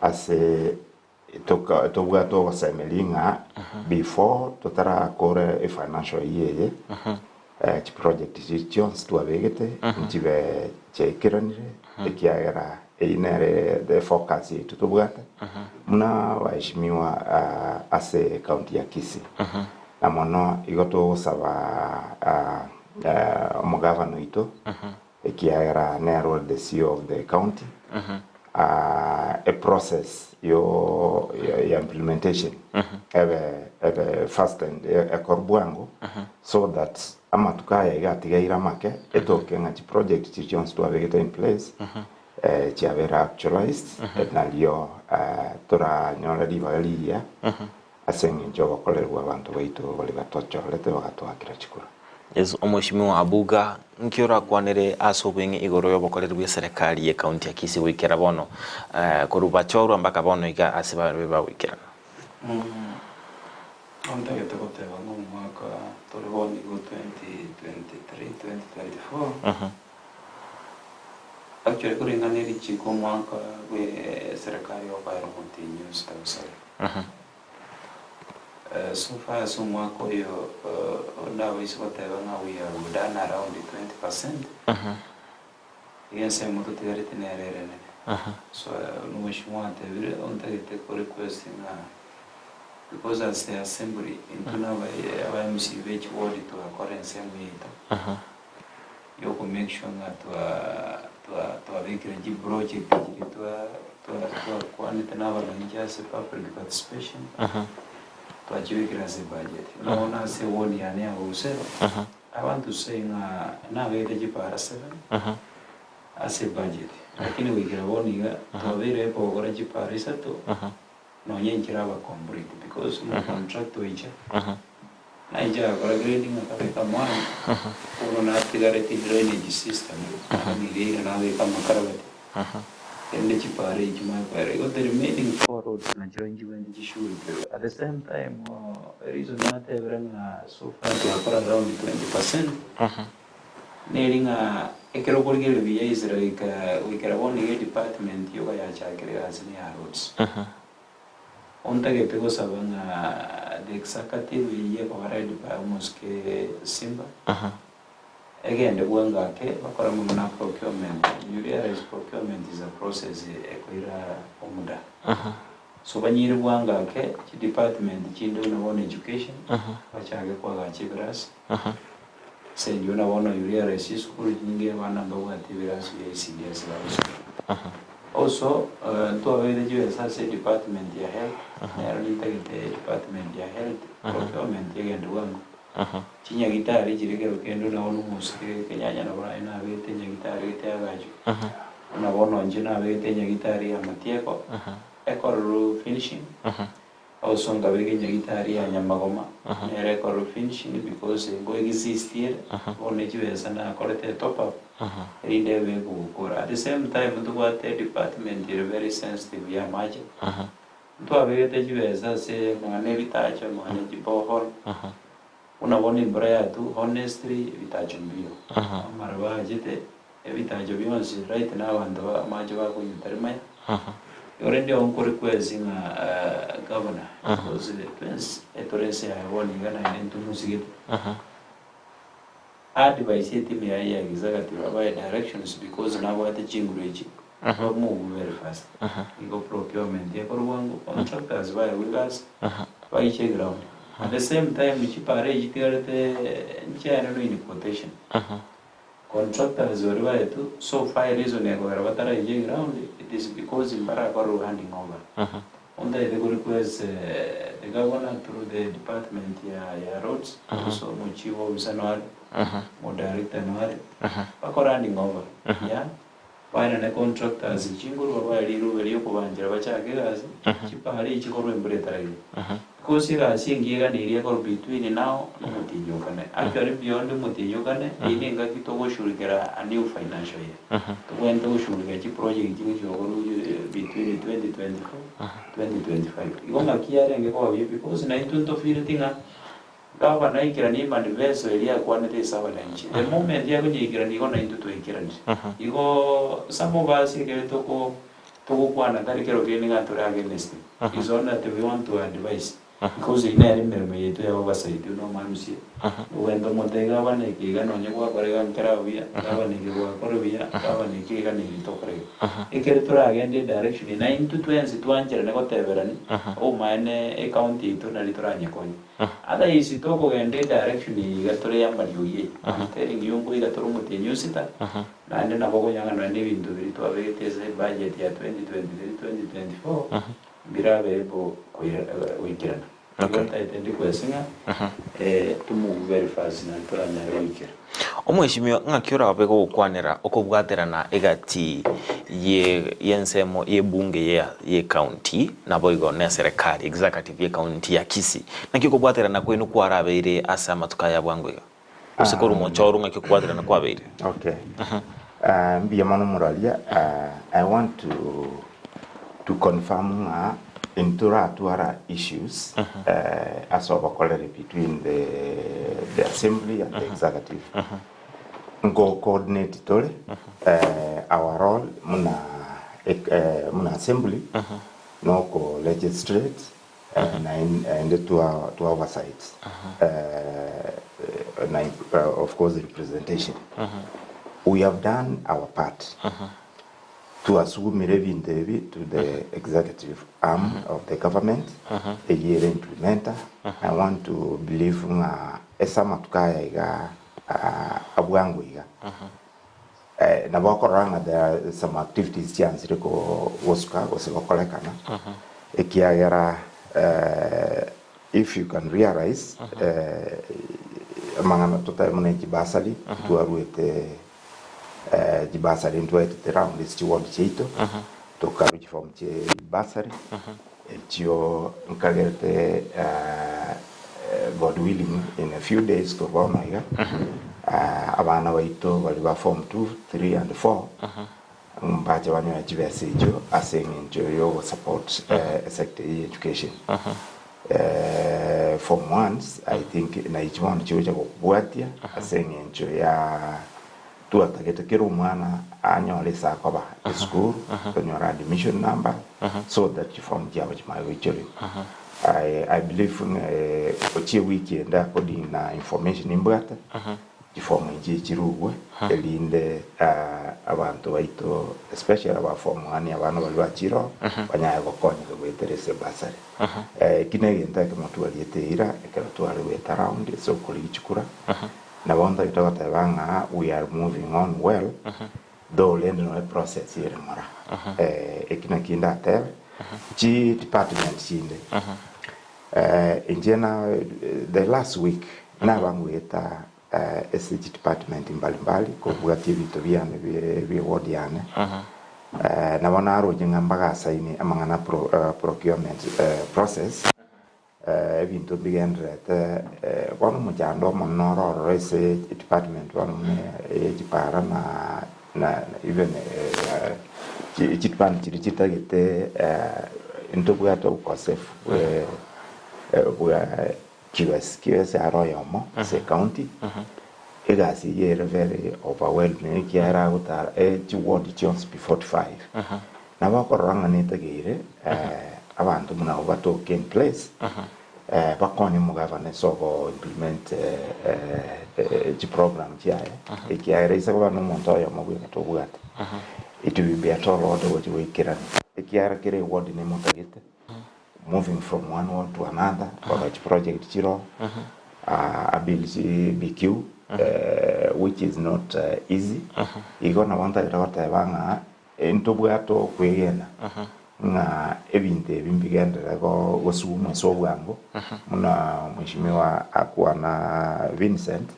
Ase toka semelinga before totara kore financial year project decisions to avegete ntibe chekiranire ekiagera inere the focus yetu tubwata muna waheshimiwa ase county ya Kisii na mono igoto saba omugavana ito ekiagera nero the CEO of the county a process your implementation ebe fast and korbuango so that amatukaya igatigaira make etoke ngati project decisions to have in place chiavera actualized nalio tora nyora divalia asengi njoba kolerwa abantu baitu bali batochorete bagatwakira chikura Yesu omushimiwa Abuga nkiora kwanere asobwenge igoro yobokorera bwe serikali ye county ya Kisii wikera bono kuruba choro mpaka bono iga asiba beba wikera Onta que te conté no mwaka toriboni go 2023 2024 actually kuringaniri chiko mwaka we serikali yobaira continuous tawsari so far so mwaka yo now is whatever now we are done around 20%. Yes, I'm not there to nerere. So no wish want every on the requesting because as the assembly into now I MC which word to a current same way. You can make sure that to a big project to quantity now and just public participation. To achieve a budget. No one has a 1 year near Bogusero. I want to say now we have 7 as a budget. Lakini we get 1 year to be able to get Parisato. No Yankirava complete because no contract to each other. Niger grading a become one. Or not drainage system. And now they come a caravan. And the Chipari, I got the remaining 4 roads and join you and at the same time, reason not everyone so far to around 20%. Needing a Ekerogil VA is like we can only a department, yoga chakra as near roads. On the Pegosavana, the executive, we have already by almost Simba. Again, the one that procurement, you realize procurement is a process, omuda. So when you want the department, children on education, which I get say you know one you realize school, you get 1 number 1 CDS. Also, to avoid the US department, your health, the department, your health, procurement, again, the one. Chinya gitari jirigero kendo na onu musike Kenyanya na bana wete nya gitari te agaju na bono njina wete nya gitari ya matieko ekoro finishing also ngabege nya gitari ya nyamagoma ekoro finishing because go exist here one jiweza na kolete top up rinde we gukora at the same time ndo kwa department is very sensitive ya maji ndo abege jiweza se ngane bitacho ngane jibohol una boni braya tu honestly vitacho mbio marwa jete vitacho bionsi right now and majo ba kunyutarmaya already on requesting governor because the twins etorese ya woni gana into musige advice team ya executive about directions because now what the chingreji move very fast we go procurement ya korwango contractors by with us by check ground At the same time, chipare jitirate nchana no in quotation. Contractors were right to so far reason ego batara ije ground it is because in Barakaru handing over. On the request the governor through the department ya roads so muchivo usanwari mo director nwari bako handing over. Yeah. Why na contractors chinguru babaliru beliyo kubanjira bachagerazi chipare chikorwe mbretara. Because you are seeing between now and Mutinyukane. Actually, beyond the Mutinyukane, I think that it should get a new financial year. When those should get a project between 2024 2025. You want to hear and because I don't feel thing. Governor, I can name and vessel area quantity avalanche. The moment you are going to a you go some of us get to go to one and that are getting out to against it. It's on that we want to advise. Because in there, me to oversight, you know, Manusia. When the Montega one, a gigan on your work, and Caravia, Gavana, Coravia, Gavana, Gigan in Tokre. A character again, the direction in 9 to 20, 200 and whatever. Oh, mine, a county to Nalitrania coin. Other is it Toko and the direction you got to Ram, but you I'm telling you, we got to room with the new sitter. And then Abuga young and living to the budget year 2023 2024. Birabo weekend. Okay. To move very fast and to run a weekend. Omweshimio ngakiora wapeko ukwanera okobwatera na egati ye yensemo ye bunge ye county na boigo na serikali executive ye county ya Kisii nakiko bwatera na kwenu kwarabeire asa matukaya bwangwega usikoro mochoro ngakiko bwatera na kwabeire. Okay. Mbiya manu muralia I want to confirm into our issues as of a between the assembly and the executive. Go coordinate our role muna assembly no co legislate and to our sides of course representation. We have done our part to assume David to the executive arm of the government, a year implementer. I want to believe Esama Tukaya Abuga. Nabakoranga, there are some activities chance to go Woska was a collecana. Ekiagera, if you can realize, among Totamoneti Basali, to are with Jibasari into it around this to want Chito to carry from Jibasari, Gio Nkagerte, God willing, in a few days, Corona, Avana Waito, Valiva Form 2, 3, and 4. Bajawanya Jivasejo, asking into your support sector education. Form 1s, I think, in each one, Georgia Buatia, asking into ya. To get a Kirumana annually Sakoba school, on your admission number, so that you form Javage my children. I believe in a weekend according information in Brata, you form a Jiru, in the Avanto, especially about form one year one of Chiro, when I have a coin the way there is a basari. Kinegi and Takamotua Yetera, a Karatuari wait around it, so called Ichikura. Nabonda itota banga we are moving on well though lendo process here mara ekina kinda tel chi department chinde in general the last week na bangu eta SG department mbalimbali ko bugati vitu byane bi ward yane na wana aro jinga mbaga saini amangana procurement process Vinto began at one Mujando Monoro race department, one Jipara even Jitpan Chirichita get into Guato Kosef, where QS Arroyomo, say county. Egasi year very overwhelming, Kiara with our age ward Jones before 5. Now, Ranganita Gere. Avanto muna wato came place. Bakoni mugavane so implement the program here. Ekia raise a one montoya mogu to what. It will be a tall order what we can. Ekia kere word in a motagete. moving from one ward to another for each project chiro ability BQ which is not easy igona wanta irota banga entobwato kwegena nga ebinte bimbigendera go gosuma sobwango muna mheshimiwa akuwa na Vincent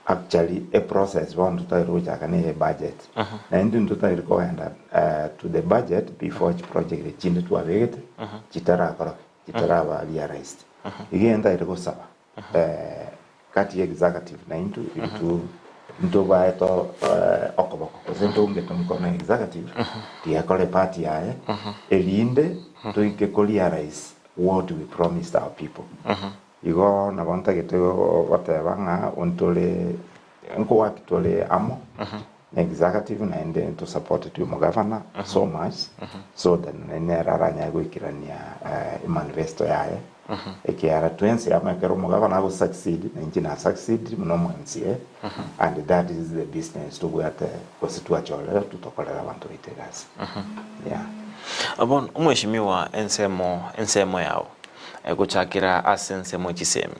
actually a process one to try a budget na into to go and to the budget before each project chinde to avete chitara ba realized again that go saba kati executive na into ba to okoboko kusento ngeto mkono executive ti akole party yae elinde to realize what we promised our people igo na bonta getego batebanga ontole nko wakitole amo executive na ende to support to governor so much so that neraranya gwikirania manifesto yae ekiara twense amakero governor go succeed na injina succeed muno MCA and that is the business to gwate kositua chole tutokolera abantu itegas yeah abon umheshimiwa ensemo yao guchakira asense mu kisemi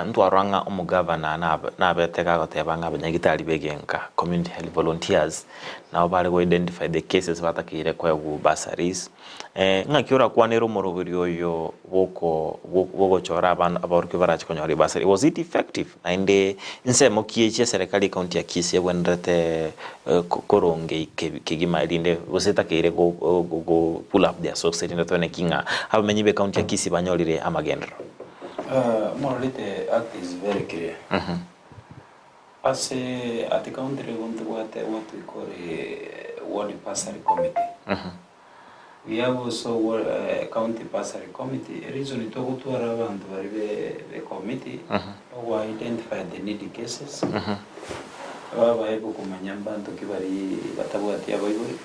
ntwaranga umugavana nabeteka gotebanga abanyagitari begenka community health volunteers nabo bari go identify the cases batakire kwa bursaries ngakiora kwanero morobiri oyo woko chora abantu abaruke barachi konyori bursary was it effective inde nsemo kiyeche serikali county ya Kisii wendete koronge kigima ilinde usetakire go pull up their success inde tone kinga abamenyibe county ya Kisii banyolire amagendro. Morality act is very clear. As at the country, what we call a ward bursary committee. We have also a county bursary committee. Reason it talk to around the committee who identify the needy cases. Baba ebo kumanyamba to kibari batabuati abaiburi.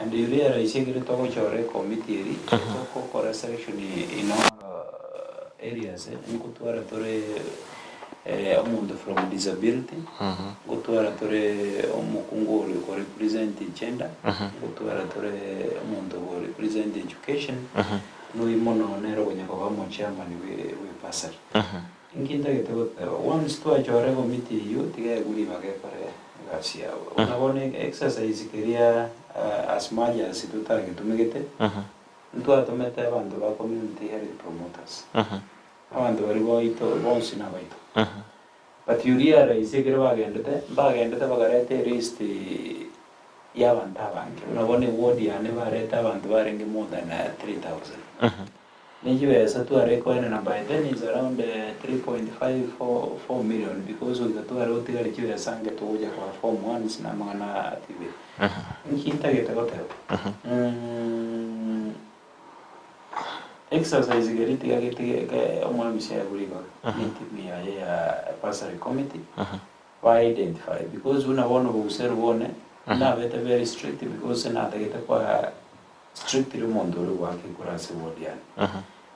And you realize you get to committee for selection in areas ngutwara tore amuntu from disability ngutwara tore omukunguri ko represent gender ngutwara tore umuntu ko represent education no imono nero kwenye kwa chamba ni we passer inkinda gito once to ajore committee yo tiga guri bage pare gasia unabone exercise keria as much as tuta gitumegete ntu atomete abantu ba community health promoters abantu bari boito bonsi na baito but you realize que bagendete bagarete list y'abantu abange unabone ward ya ne bareta abantu barenge more than 3000 nijiwe satu areko ina by then is around 3.54 million because we got to rotiga lichiwe sange tuja kwa form 1 na mangana tv nkinta getagote exercise geriti omwamisi ya guliba nitimi ya bursary committee wa identify because unabona Bogusero bone na beta very strict because na tageta kwa strict rumondo wake kurase wodiana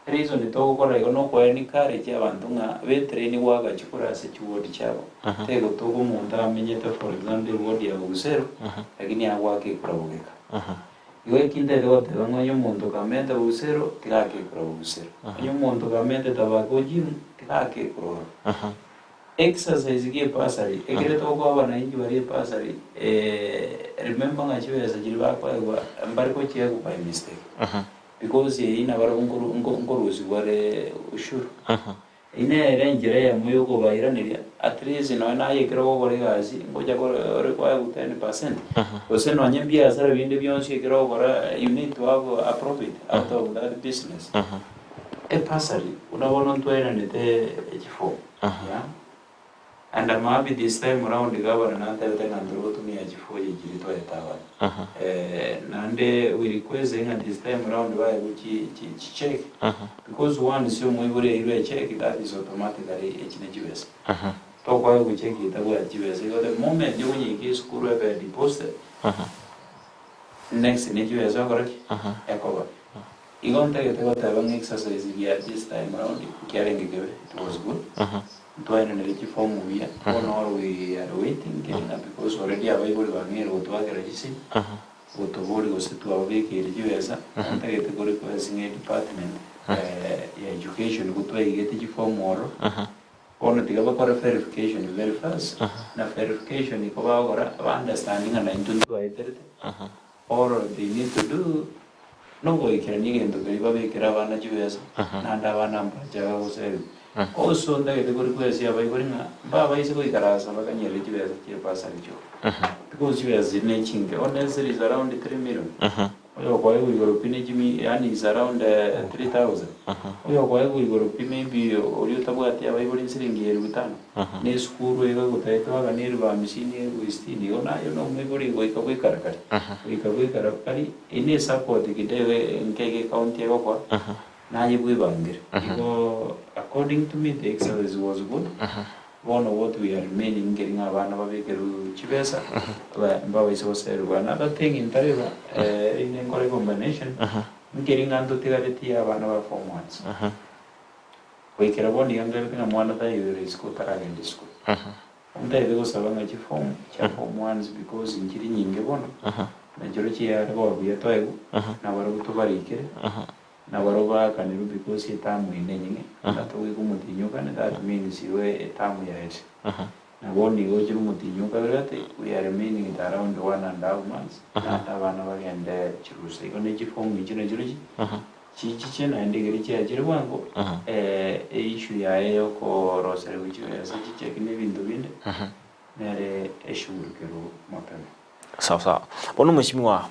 reason itoko kora no kwa ni courage abantu nga be train waga chikurase chiwodi chabo tego toko umuntu amenyete for example wodi ya Bogusero lakini awake kurabugeka iwe kinde rote bango muntu kamenda Bogusero tikake kura Bogusero muntu kamenda Tabaka gym tikake kura exercise ge pasari ekere to ko bana inji bari pasari remember ngachiwe za jilba kwa mbari ko chiya ku by mistake because ina bara ngorozi wale ushuru ine range ya muyo ko bayiraniria at least na yekero ko gore gazi ngoja ko require 10% ose no nyambia asara binde byonse yekero ko you need to have a profit out of that business e pasari unabona ntwera nete h4 yeah and maybe this time around the governor tena ndoro tumia h4 yijiri to etawa nande we request this time around why we check because one is mwibure ile check that is automatically HNGS to kwa we check it awa GS the moment you when you school web deposit next NGS correct yakoba igonta gete bang exercise ya this time around carrying it was good twaina niliki form we are waiting because already available banero to register utobori gositu ababekiri juesa antagete kuri kwasing department ya education gutwa igete form oro ono tigaba kora verification very fast na verification iko bagora understanding na intuntu aiterete or they need to do no go ikira nigendo kuri babekira abana juesa nanda abana mbajaga guseri also ndagete kuri kwasi abayigori nga baba ise kuikarasa bakanyere juesa kipasa richo because juesa nechinge honestly is around 3 million oyo kwa hiyo igoropi jimi yani is around 3000 oyo kwa hiyo igoropi maybe uri utabwati abayigori siringi 5000 ne skuru ega gutaitwa ganiri ba mishini wistini ona yo no mebori go ikabuikarakari ine support kidewe nkeke county ego kwa naye bwibangire iko according to me the exercise was good one of what we are remaining getting abana babekeru chibesa mbawe iso seru another thing in tariba in a combination getting anto tigareti abana ba form ones wekera boni yangere tinga mwana ta yure school taragende school unta ego sabanga chi form ones because injiri nyinge bono na joro chi ya ko abuya to ego na waro tubarikire na waroba kaniru because etamu inenye ndato we kumutinyoka na that means iwe etamu ya ese na boni go jiru mutinyoka birate we are remaining at around 1.5 months na abana bagende chiruse iko ne form ijino jiruji chichi na ndigiri cha jiru wango issue ya yo ko rosere wicho ya chichi kine bintu binde nere eshurukero mapema sawa bono mheshimiwa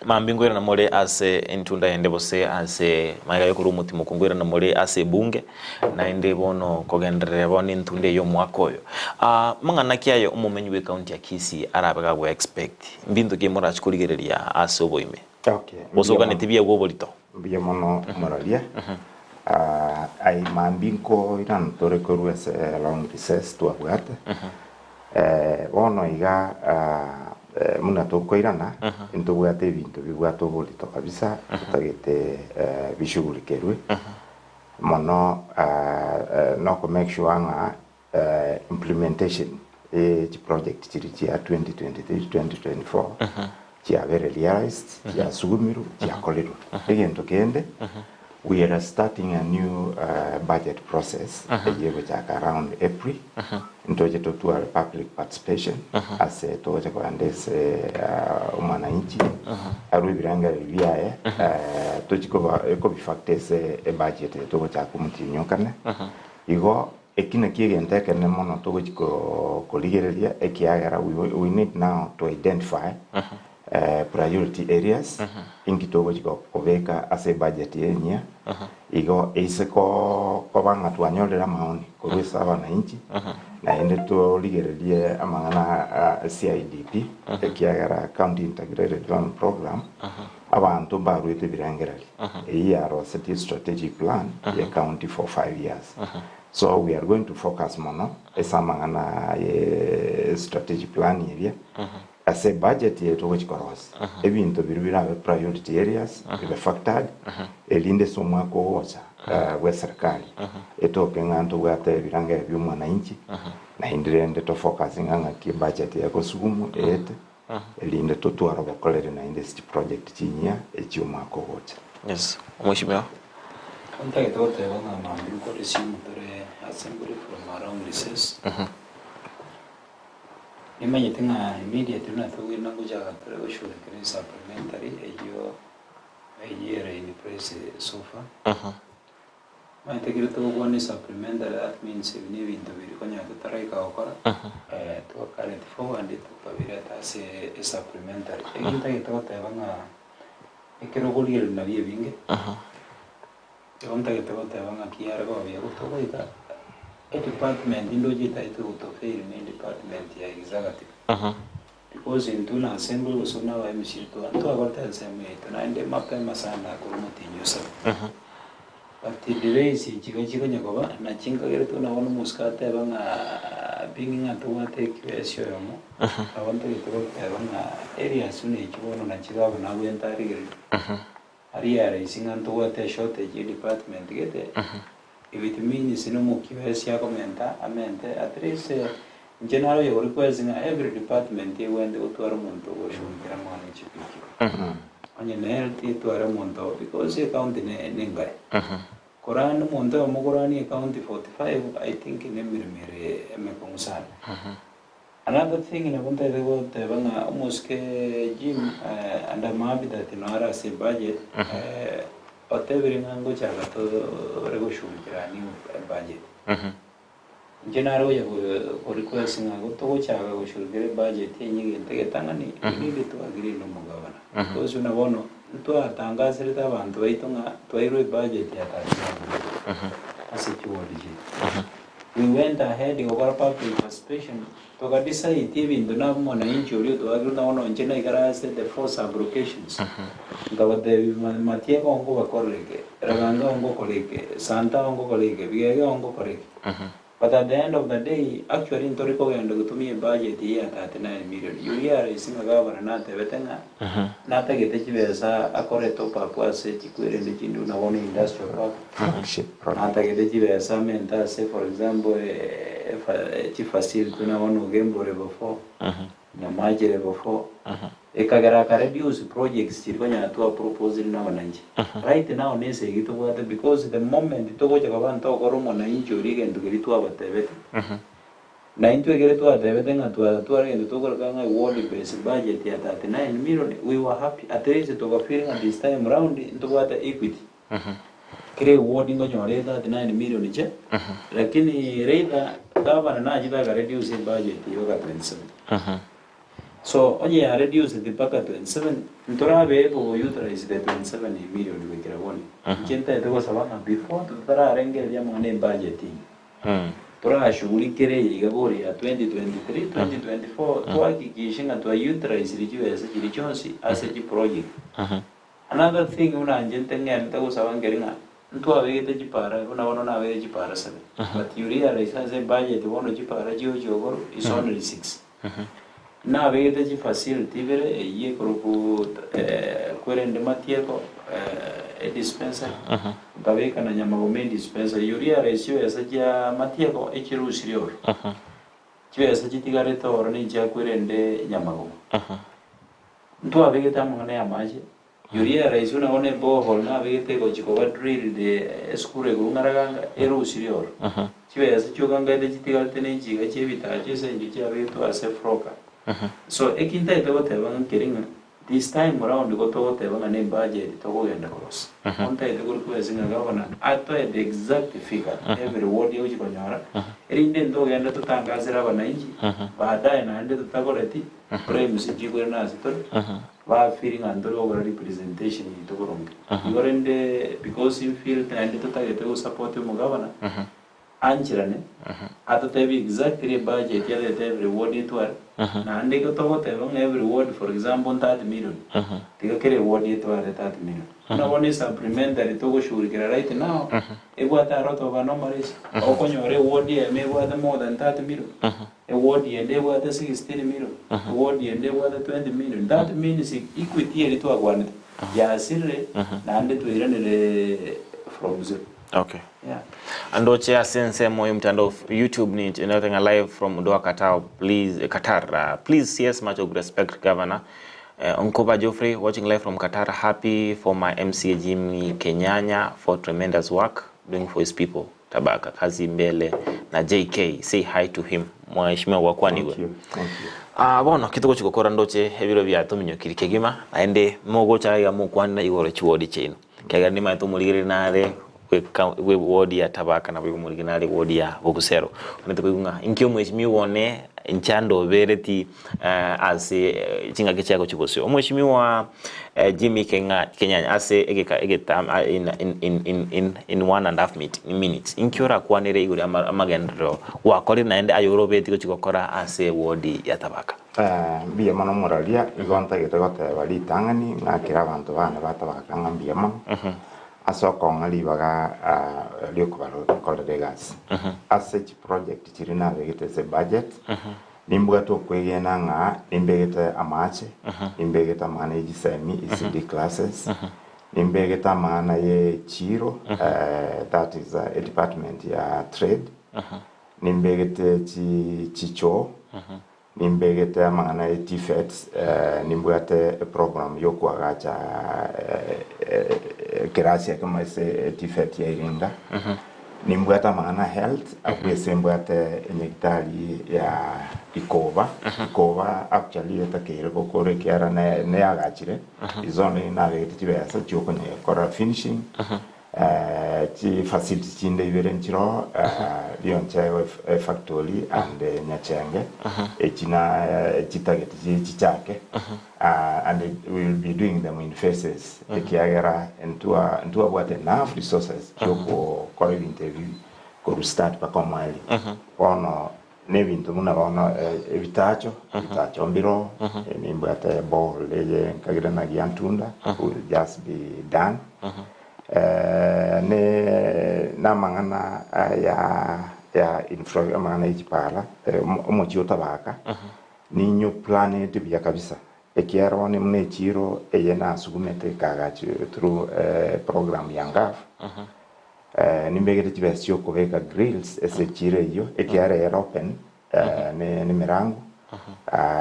mambingwira na mole ase entunda ende bose ase maiga yokuru mutima kungwira na mole ase bunge na ende bono kogendere boni ntunde yo mwakoyo mangana kiayo umumenyi we county ya Kisii arabaga we expect mbintu ke mora chikuligereria ase oboime okay bosoga netibia go bolito biya mono moralia ai mambinko iran tore koru ase long recess to abwate bono iga muna tokoirana into bwate bintu bigwato bolito kabisa tutagete bishugurikerwe mono no ko make sure nga implementation project chiri ya 2023-2024 chia very realized chia sugumiru chia koleru egento kende we are starting a new budget process which are around April into to our public participation as to the Grandes Umanainchi Arubiranga Riviae to Chico eco factors a budget to which I come Igo Ekina Kig and Tech and Mono to which go collegia Ekiagara we need now to identify priority areas inkitogo chiko oveka ase budget yenya igo iseko kobanga twanyolera maoni kubisa abananchi na ende to ligerelie amangana CIDP ekiagara county integrated development program abantu barwete birangerali eyaro city strategic plan ya county for 5 years so we are going to focus mono esamangana strategic plan area as a budget yetu which koros ebintu birubira priority areas be factored elinde somwako wocha we serikali etoke ngantu gwate biranga byo mwananchi na indirende to focusing anga ki budget yako sugumu ete elinde to twara bakolere na industry project chinya ecyumwako wocha yes mheshimiwa onta itote wana mambi ko resimu tore assembly from around recess imanye tinga immediately na to wina kujaga tore ushuri kire supplementary eyo ayere in price sofa maite kire to ko ni supplementary that means ni window biri konya tare ka okora to current forward to pavira ta se supplementary ekinta itote banga ekero golire na bie binge onta itote banga kiara ko bia ko to ika department ndo jita ito utoferi ni department ya executive because in tuna assembly so now I'm to anto abata sema ito na ende mapema sana kurumuti nyusa but the race chigo nyakoba na chinga gere tuna wono muskate banga bingi ngato wate kwesyo yomo abantu ito banga area sune chibono na chigabo na wentari gere area racing anto wate shortage department gete if it means no mukiwesi ya komenta amente at least general yo request every department wende utwara muntu goshumikira mwana chipiki onye nerti twara muntu because account ne ngai Koran muntu omugorani account 45 I think ne mirmire emekonsana another thing in abunta ego tebanga almost ke gym and mabi that no ara se budget oteveri ngango chaga to rego shumikira ni budget general ya ko request ngago to chaga go shumikira budget yenye tegetangani ni to agree no mugabana because unabono to atangazira abantu baitonga twairwe budget ya tazi we went ahead of our public participation to decide even to na mona injury to agro na ono njena igara the force abrogations ngabade matie ko ngo bakoreke raganga ngo koreke santa ngo koreke bigege ngo koreke but at the end of the day actually in toriko gendo gutumie budget ya 39 million yuria isinga gavana na tebetenga na tegete chibesa akore to papua se chikwere ndi chindu na woni industrial park na tegete chibesa menta se for example facility na wono gembo level 4 na maji level 4 ekagara ka reduce projects chirikonya to proposal na wananchi right now nese gitu kwate because the moment to goja kabantu okoromo na injury gendo gitu abatebete na into gero atebete ngatu arendo to koranga world based budget ya 39 million we were happy at least to go feeling at this time round into kwate equity kire ward ngo nyore 39 million je lakini reida gavana na jida ga reduce budget yoga 27 so onye ya reduce the paka 27 ntorabe go utilize the 27 million wekera woni kenta ego sabana before tutara rengere ya mane budgeting tora shughuli kere igabori ya 2023 2024 tuhakikisha to utilize rijiweza kilichonsi as a project another thing una njente ngenda go sabangeringa ntu abegete jipara una na abege jipara 7 but you realize as a budget wono jipara jiogoro is only 6 na abegete ji facility bere ye koroku kwerende matieko dispenser tabeka na nyamago dispenser you realize yo esa ja matieko ekirusirior kiwesa kitigareto orani ja kwerende nyamago ntu abegete amone amaje Yuria raisuna one bohol na vete go chiko ba drill de escure gungaraganga erusirior chiwe asa choganga de chitigal tene chiga chevita chese ngichi abeto ase froka so ekinta ito te bang kiringa this time around go to te bang ne budget to go genda cross onta ito go ku esinga gavana ato the exact figure every word yo chiko nyara erinde ndo genda to tanga zira bana inji baadaye na ende to tagoreti premise jigo na asitor va feeling andoro over representation to gorong igorende because you feel and to target to support mu governor anchirane ato te exactly budget ya the every word it were na ande ko to te every word for example 30 million tiga kere word it were 30 million na one supplementary to go sure kera right now e bota roto va no maris o konyore word ya me bota more than 30 million a word ya de bota 16 million a word ya de bota 20 million that means equity ya to agwane ya sire na ande to irene from zero. Okay. Yeah. And Oche sense moyo mtandao YouTube ni anything alive from Doha Qatar. Please Qatar. Please see as much of respect, Governor. Onkoba Geoffrey watching live from Qatar. Happy for my MCA Jimmy Kenyanya for tremendous work doing for his people. Tabaka kazi mbele na JK. Say hi to him. Mheshimiwa wa kwani we. Thank you. Bono kitoko chikokora ndoche ebiro bya tuminyo kirikegima naende mogo chaga mu kwana igore chiwodi chino. Kaga ndima tumulire nare we wodi ya Tabaka na bwo muriginali wodi ya Bogusero onete kugunga inkyo mheshimiwa one nchando bereti ase chinga kichako chibosio omheshimiwa Jimmy Kenyanya ase egeta in 1.5 minutes inkyora kwanere igure amagendro wakore naende ayorobeti ko chikokora ase wodi ya Tabaka biya mano moralia igonta getogote bali tangani ngakira abantu bana batabaka ngambia mano asoko ngali baga liokubalo kolegas asset project chirina begete se budget nimbuga to kwegena nga nimbegete amache nimbegeta manage semi ECD classes nimbegeta mana ye chiro that is a department ya trade nimbegete chicho nimbegete amangana tifet nimbwate program yokwagacha gracia kama ise tifet ya irinda nimbwata amangana health akwese mbwate nyekitari ya ikova actually etakere gukore kiara ne agachire izone na gete tibesa cyokonye kora finishing chi facility chinde ibere nchiro lionche factory and nyachenge echina chitageti chichake and we will be doing them in phases ekiagera into what enough resources choko kora interview ko start pa komali ono nebintu muna ono bitacho mbiro nimbate ball leye kagira na giantunda will just be done ne namangana ya infra mangana ijipala omochi Tabaka ni new plan tibya kabisa ekiaro ne mnechiro eyena sugumete kagachi through program yangaf nimbegete tibesio kobeka grills esechire yo ekiara era open ne mirango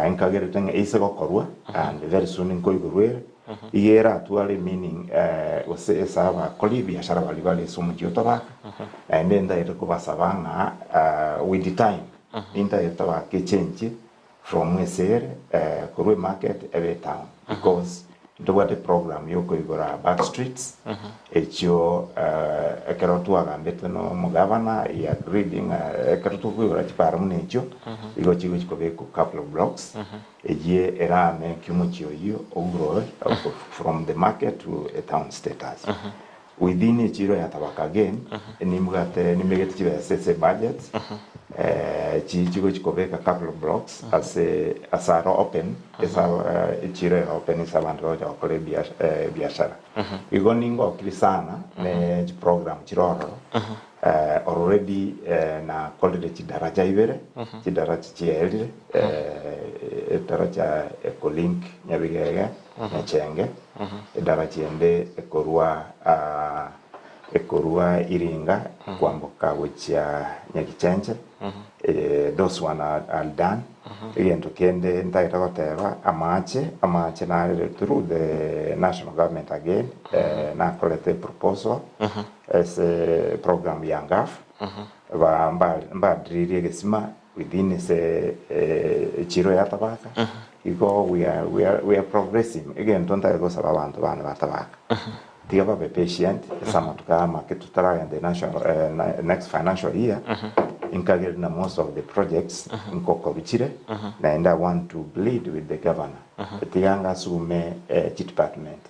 enkagere tenge isego korwa and very soon nkoigurwe igera atuale meaning ose esaba kolibia shara balibali somuji Tabaka and then that ko basabanga with the time inta yetaba ke change from esere korwe market every town because the what the program yoko igora back streets echo ekerotu agambete no mugavana ya grading ekerotu igora chipara munecho igo chigo chikobeko couple of blocks eje erame kimuchio yo ogro from the market to a town status within echiro ya Tabaka again nimegete chibese budget chigo chikobeka couple of blocks as are open echiro open is abantu ja okole biashara igo ningo kilisana ne program chiroro already na college chidaraja ibere chidaraja chielire daraja ekolink nyabigege nyachenge daraja ende ekorua iringa kwamboka wicha nyakichenche those one are done again to kende ntaita goteba amache na through the national government again na collect proposal as a program yangaf ba driri gesima within se chiro ya Tabaka iko we are progressing again tonta go saba abantu bana Tabaka tiaba be patient sama tukama ketutara in the national next financial year including most of the projects in Kokobichire and I want to bleed with the governor tianga sume department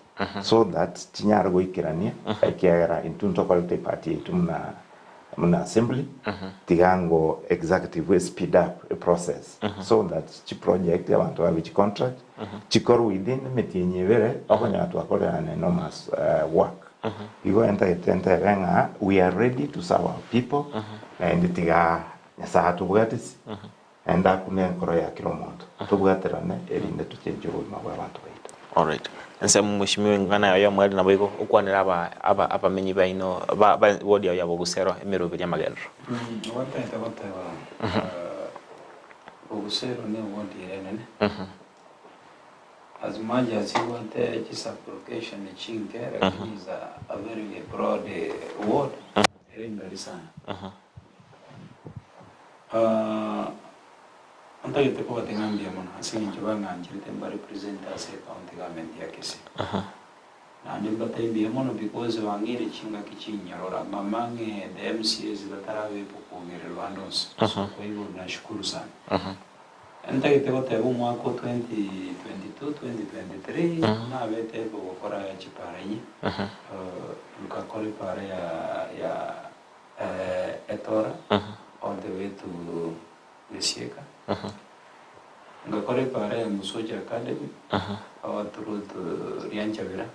so that tinyara go ikirania ikiara intunto quality party tumna muna assembly tigango executive we speed up a process so that chi project ya bantu which contract chikoru within metinyevere akonya watu akole an enormous work igo enta renga we are ready to serve our people and tiga nyasa tubugatis enda kunenkoro ya kilomondo tubugaterane erinde tuchenjuru mabwa abantu baito. All right. Nse mheshimiwa ngana ya mwali na boyiko ukwanira aba menyi baino ba wodi ya Bogusero emero bya magendro. Wata Bogusero ne wodi ene. As much as you want just application chinge is a very broad word in Darisa. Anta yote kwa tengambia mwana asili njibanga njirite mba representa se county government ya Kisii. Na ndibata imbia mwana because wangire chinga kichinyorora mamange the MCAs batarawe pokongere Rwandos. Kwa hivyo nashukuru sana. Anta yote kwa tebu mwako 2022-2023 na vete kukora ya chiparanyi. Lukakori pare ya etora all the way to Lesieka. Ngakore pare ya Musoja Academy through to Rianchavira.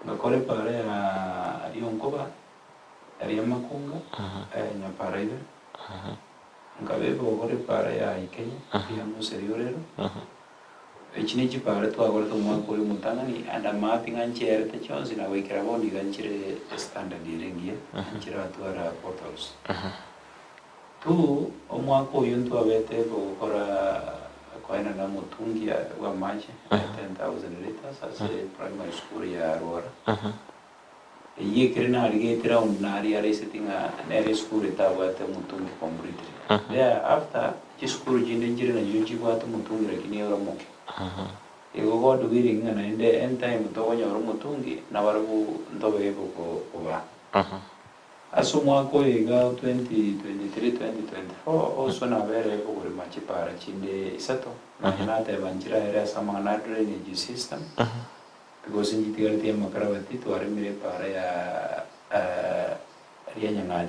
Ngakore pare ya Rionkoba, Riamakunga, Nyaparaive. Ngabebe ngakore pare ya Ikenya, Riamuseriorero. Echinichi pare tu agora tu mwakuri mutangani anda mapping anchere te chonzi na wekera bondi ganchire standard irengie anchira tu ara portals. tu omwaka uyu ntwabete gukora kwaina na mutungi wa maji 10,000 liters as a primary school ya Rwara. Ye kirina aligetira unari ari sitinga nere school itabwate mutungi completely. There after school jinde jire na yuji bwate mutungi lakini yoro moke. Ego god wiringa na ende end time tokonya oro mutungi na barabu ndobe ko ba. Aso mwaka iga 2023-2024 also na vere kuguri machipara chinde isato na hinate banjira area samana drainage system because njitigarite makarawati twarimire para ya Kenyanya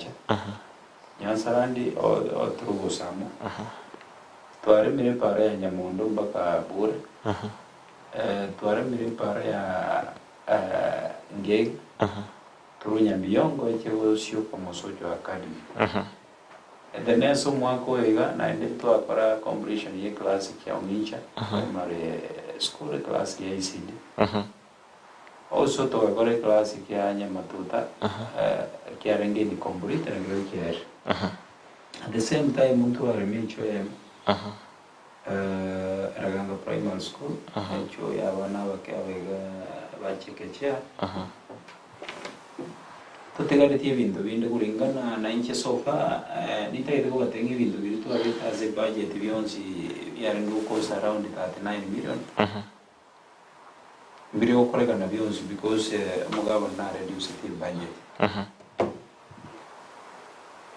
nyansarandi o trugusamo twarimire para ya Nyamondo mpaka Bure twarimire para ya Ngege turunya biyongo echo sio como sojo academy. The next mwaka iga na ende twakora completion ye classic ya Umincha primary school class ya ICD. Also twakora classic ya Nyamatuta kia renge ni complete na grade care. At the same time mtu aremicho ya Raganga primary school echo ya wana wake bachekechea tutegarite ibintu binde kuringana na inche sofa nitaite ko batenga ibintu biri twabita as a budget byonsi yari no cost around 39 million mbiri okoreka na byonsi because mugabo na reduce the budget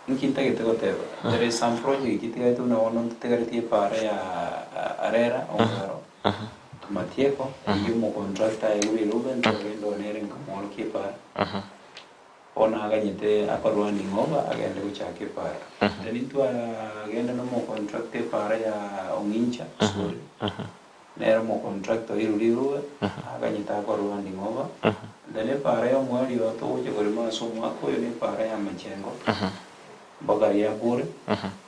inkinta gete goteba there is some project itaite una ono tutegarite para ya arera ongaro tumatieko yumo contractor yuri ruben tendo nere ngamol kipa ona aganyete akorwani ngoba agende kuchake para then to agenda no mo contract para ya Umincha sorry nero mo contract iruriru aganyeta akorwani ngoba then para ya mwali wato uje gorima so mwako ni para ya Machengo boga ya Bure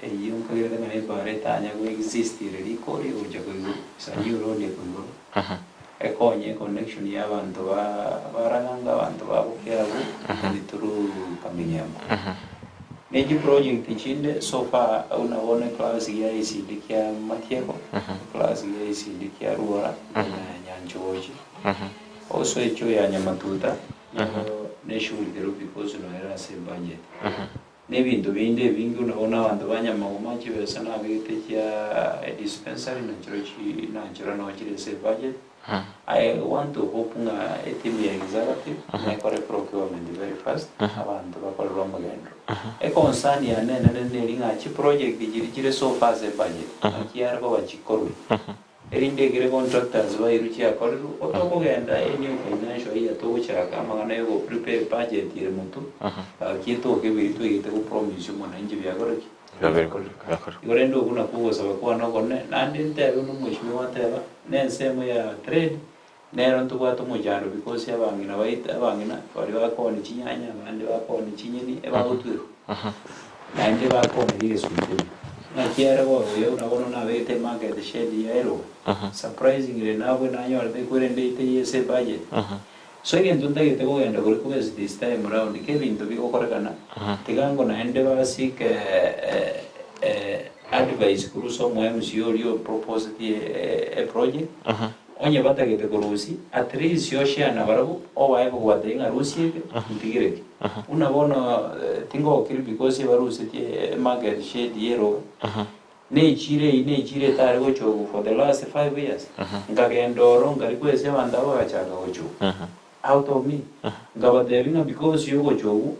yung kagere na para tanya go exist really kori uje go sa euro de go ekonye connection y'abantu baranganga abantu babukera lituru kaminyamo neji project chinde sofa unaona class ya ICD kia Matieko class ya ICD kia Rwara na Nyanjoji also echo ya Nyamatuta ne shuri dero because no era se budget nebintu binde bingi unaona abantu banyamagoma kibesa na bite kia dispensary na chrochi na chira no chire se budget. I want to open a team executive na kore procurement very fast abantu bakora romagendo e concern ya nene ringa chi project jire so fast e budget akiyar ko bachikorwe erinde gire contractors bairuchi akoru otokogenda any financial year to chaka amangana yo prepare budget ire muntu akito ke bitu ite ko promise mona inje byagoroki Yorendo kuna kugosa bakwa no kone nandi ntebe no mwishimiwa teba nensemo ya trade nero ntugwato mujaro because yabangina baita abangina bari bakone kinyanya abandi bakone kinyeni ebagutwiro nandi bakone ire sunte na kiara bo yo unabona na bete market shade ya ero surprisingly nabo nanyo albe kurende ite yese budget so again tundagite kugenda kuri kubese this time around ke bintu bikokorekana tigango na ende basik advice kuruso mu MCO yo propose a project onye batagite kurusi at least yo share na barabu o wae kuwatenga rusi ntigireke unabona tingo kiri because barusi tie market shade yero ne chire tare gocho for the last 5 years ngagendo ngari kwese bandabo bachaka gocho out of me ngabadebinga because you go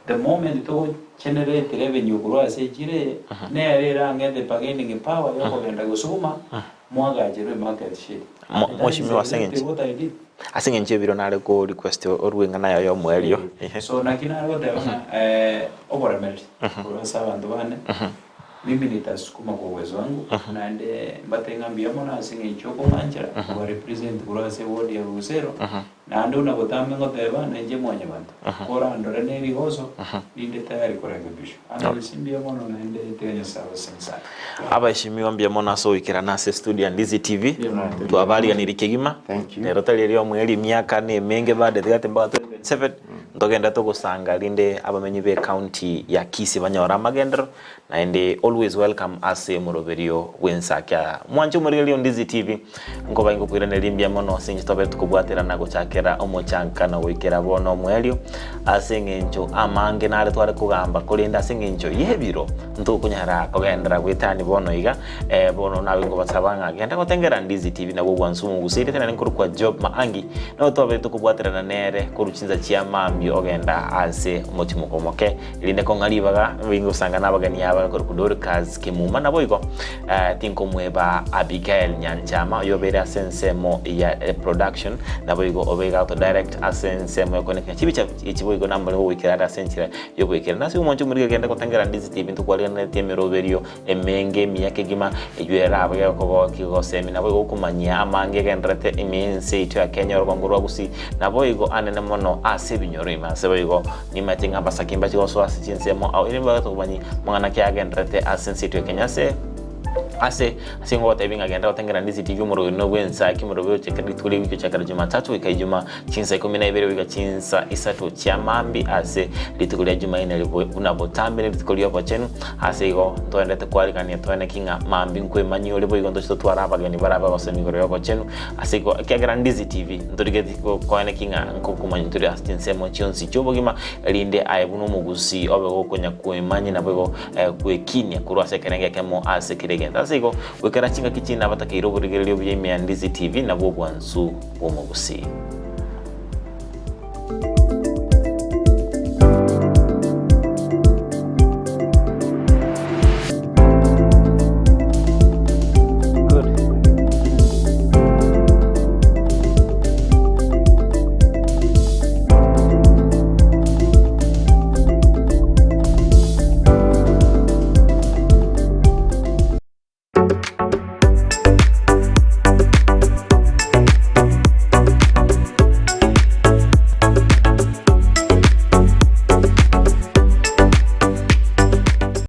the moment to generate revenue grow se chire ne arera ngende bargaining power yo kugenda gusuma mwaga jero market share Mwashimiwa Sengenge asinge nchebiro nale ko request orwenga nayo yo mwelio so nakina alotebana overmerge kwa sababu bane mimi nitasukuma kwa uwezo wangu na ende mbatenga mbiyamo na asinge choko manjara kwa represent kurase ward ya Bogusero na ando na botambe ngoteba na nje mwanya bantu kora ndore ne bihoso ninde tayari kurekebisha ana simbiyamo na ende tenya sawa sensa abashimiwa mbiyamo na so ikira na studio ya Ndizi TV twabali ya nirikegima nero tali lyo mweli miaka ne menge bade tigate mba 27 ndogenda to gusanga linde abamenyi be county ya Kisii banyora magendero na ende always welcome ase muroberio wensakya mwanjo muri Ndizi TV ngo baingo kwirane limbia mono sinje tobe tukubwatira na gucakera omochanka na wikera bono mwelio ase ngenjo amange nare tware kugamba kulinda ase ngenjo yebiro ntukunyara kogendera gwitani bono iga bono nawe ngo basabanga genda gotengera Ndizi TV na bwansu mu Gusii tena nkuru kwa job maangi no tobe tukubwatira na nere kuruchinza chia mambi ogenda ase umutima komoke linde ko ngalibaga bingo sanga nabagani aba ko kudor kazi kimuma nabo iko tinko mweba Abuga nyanchama yobera sensemo ya production nabo iko obega auto direct asensemo yo connect chibicha ichibo iko namba ho wikira sensira yobo ikira nasi umonjo muri genda kotengera Ndizi TV ntukwali na temero berio emenge miyake gima ejwera abaga ko kigo semi nabo iko kumanya amange gendrete imense itu ya Kenya rwangurwa Gusii nabo iko anene mono ase binyoro imase bigo ni matinga basakimba chigoso asichinzemo au ile bato banyi mwana kyagendrete asensitu ya Kenya ase singo tabinga genda otengera Ndizi TV muro no wensa kimuro chekari tuli wiki chakara Jumatatu wika Ijumaa chinsa 12 wika chinsa isatu chamambi ase litukulia Jumanne lipo unabotambe litukulia po chenu ase go toendete kwalikania toene kinga mambi nkwe manyo lipo igondo chito twaraba gani baraba basemi gore po chenu ase go kyagira Ndizi TV ndurigeti ko kwaene kinga nkokumanyo turi astinse chionsi chobo gima linde aibuno mu Gusii obe go konya kwemanyi na bego kwekinya kurwase kerenge kemo ase kiregenda siko wekera chinga kichina bataka irobo rigelio bya Ndizi TV na bwo bwansu wo mu Gusii.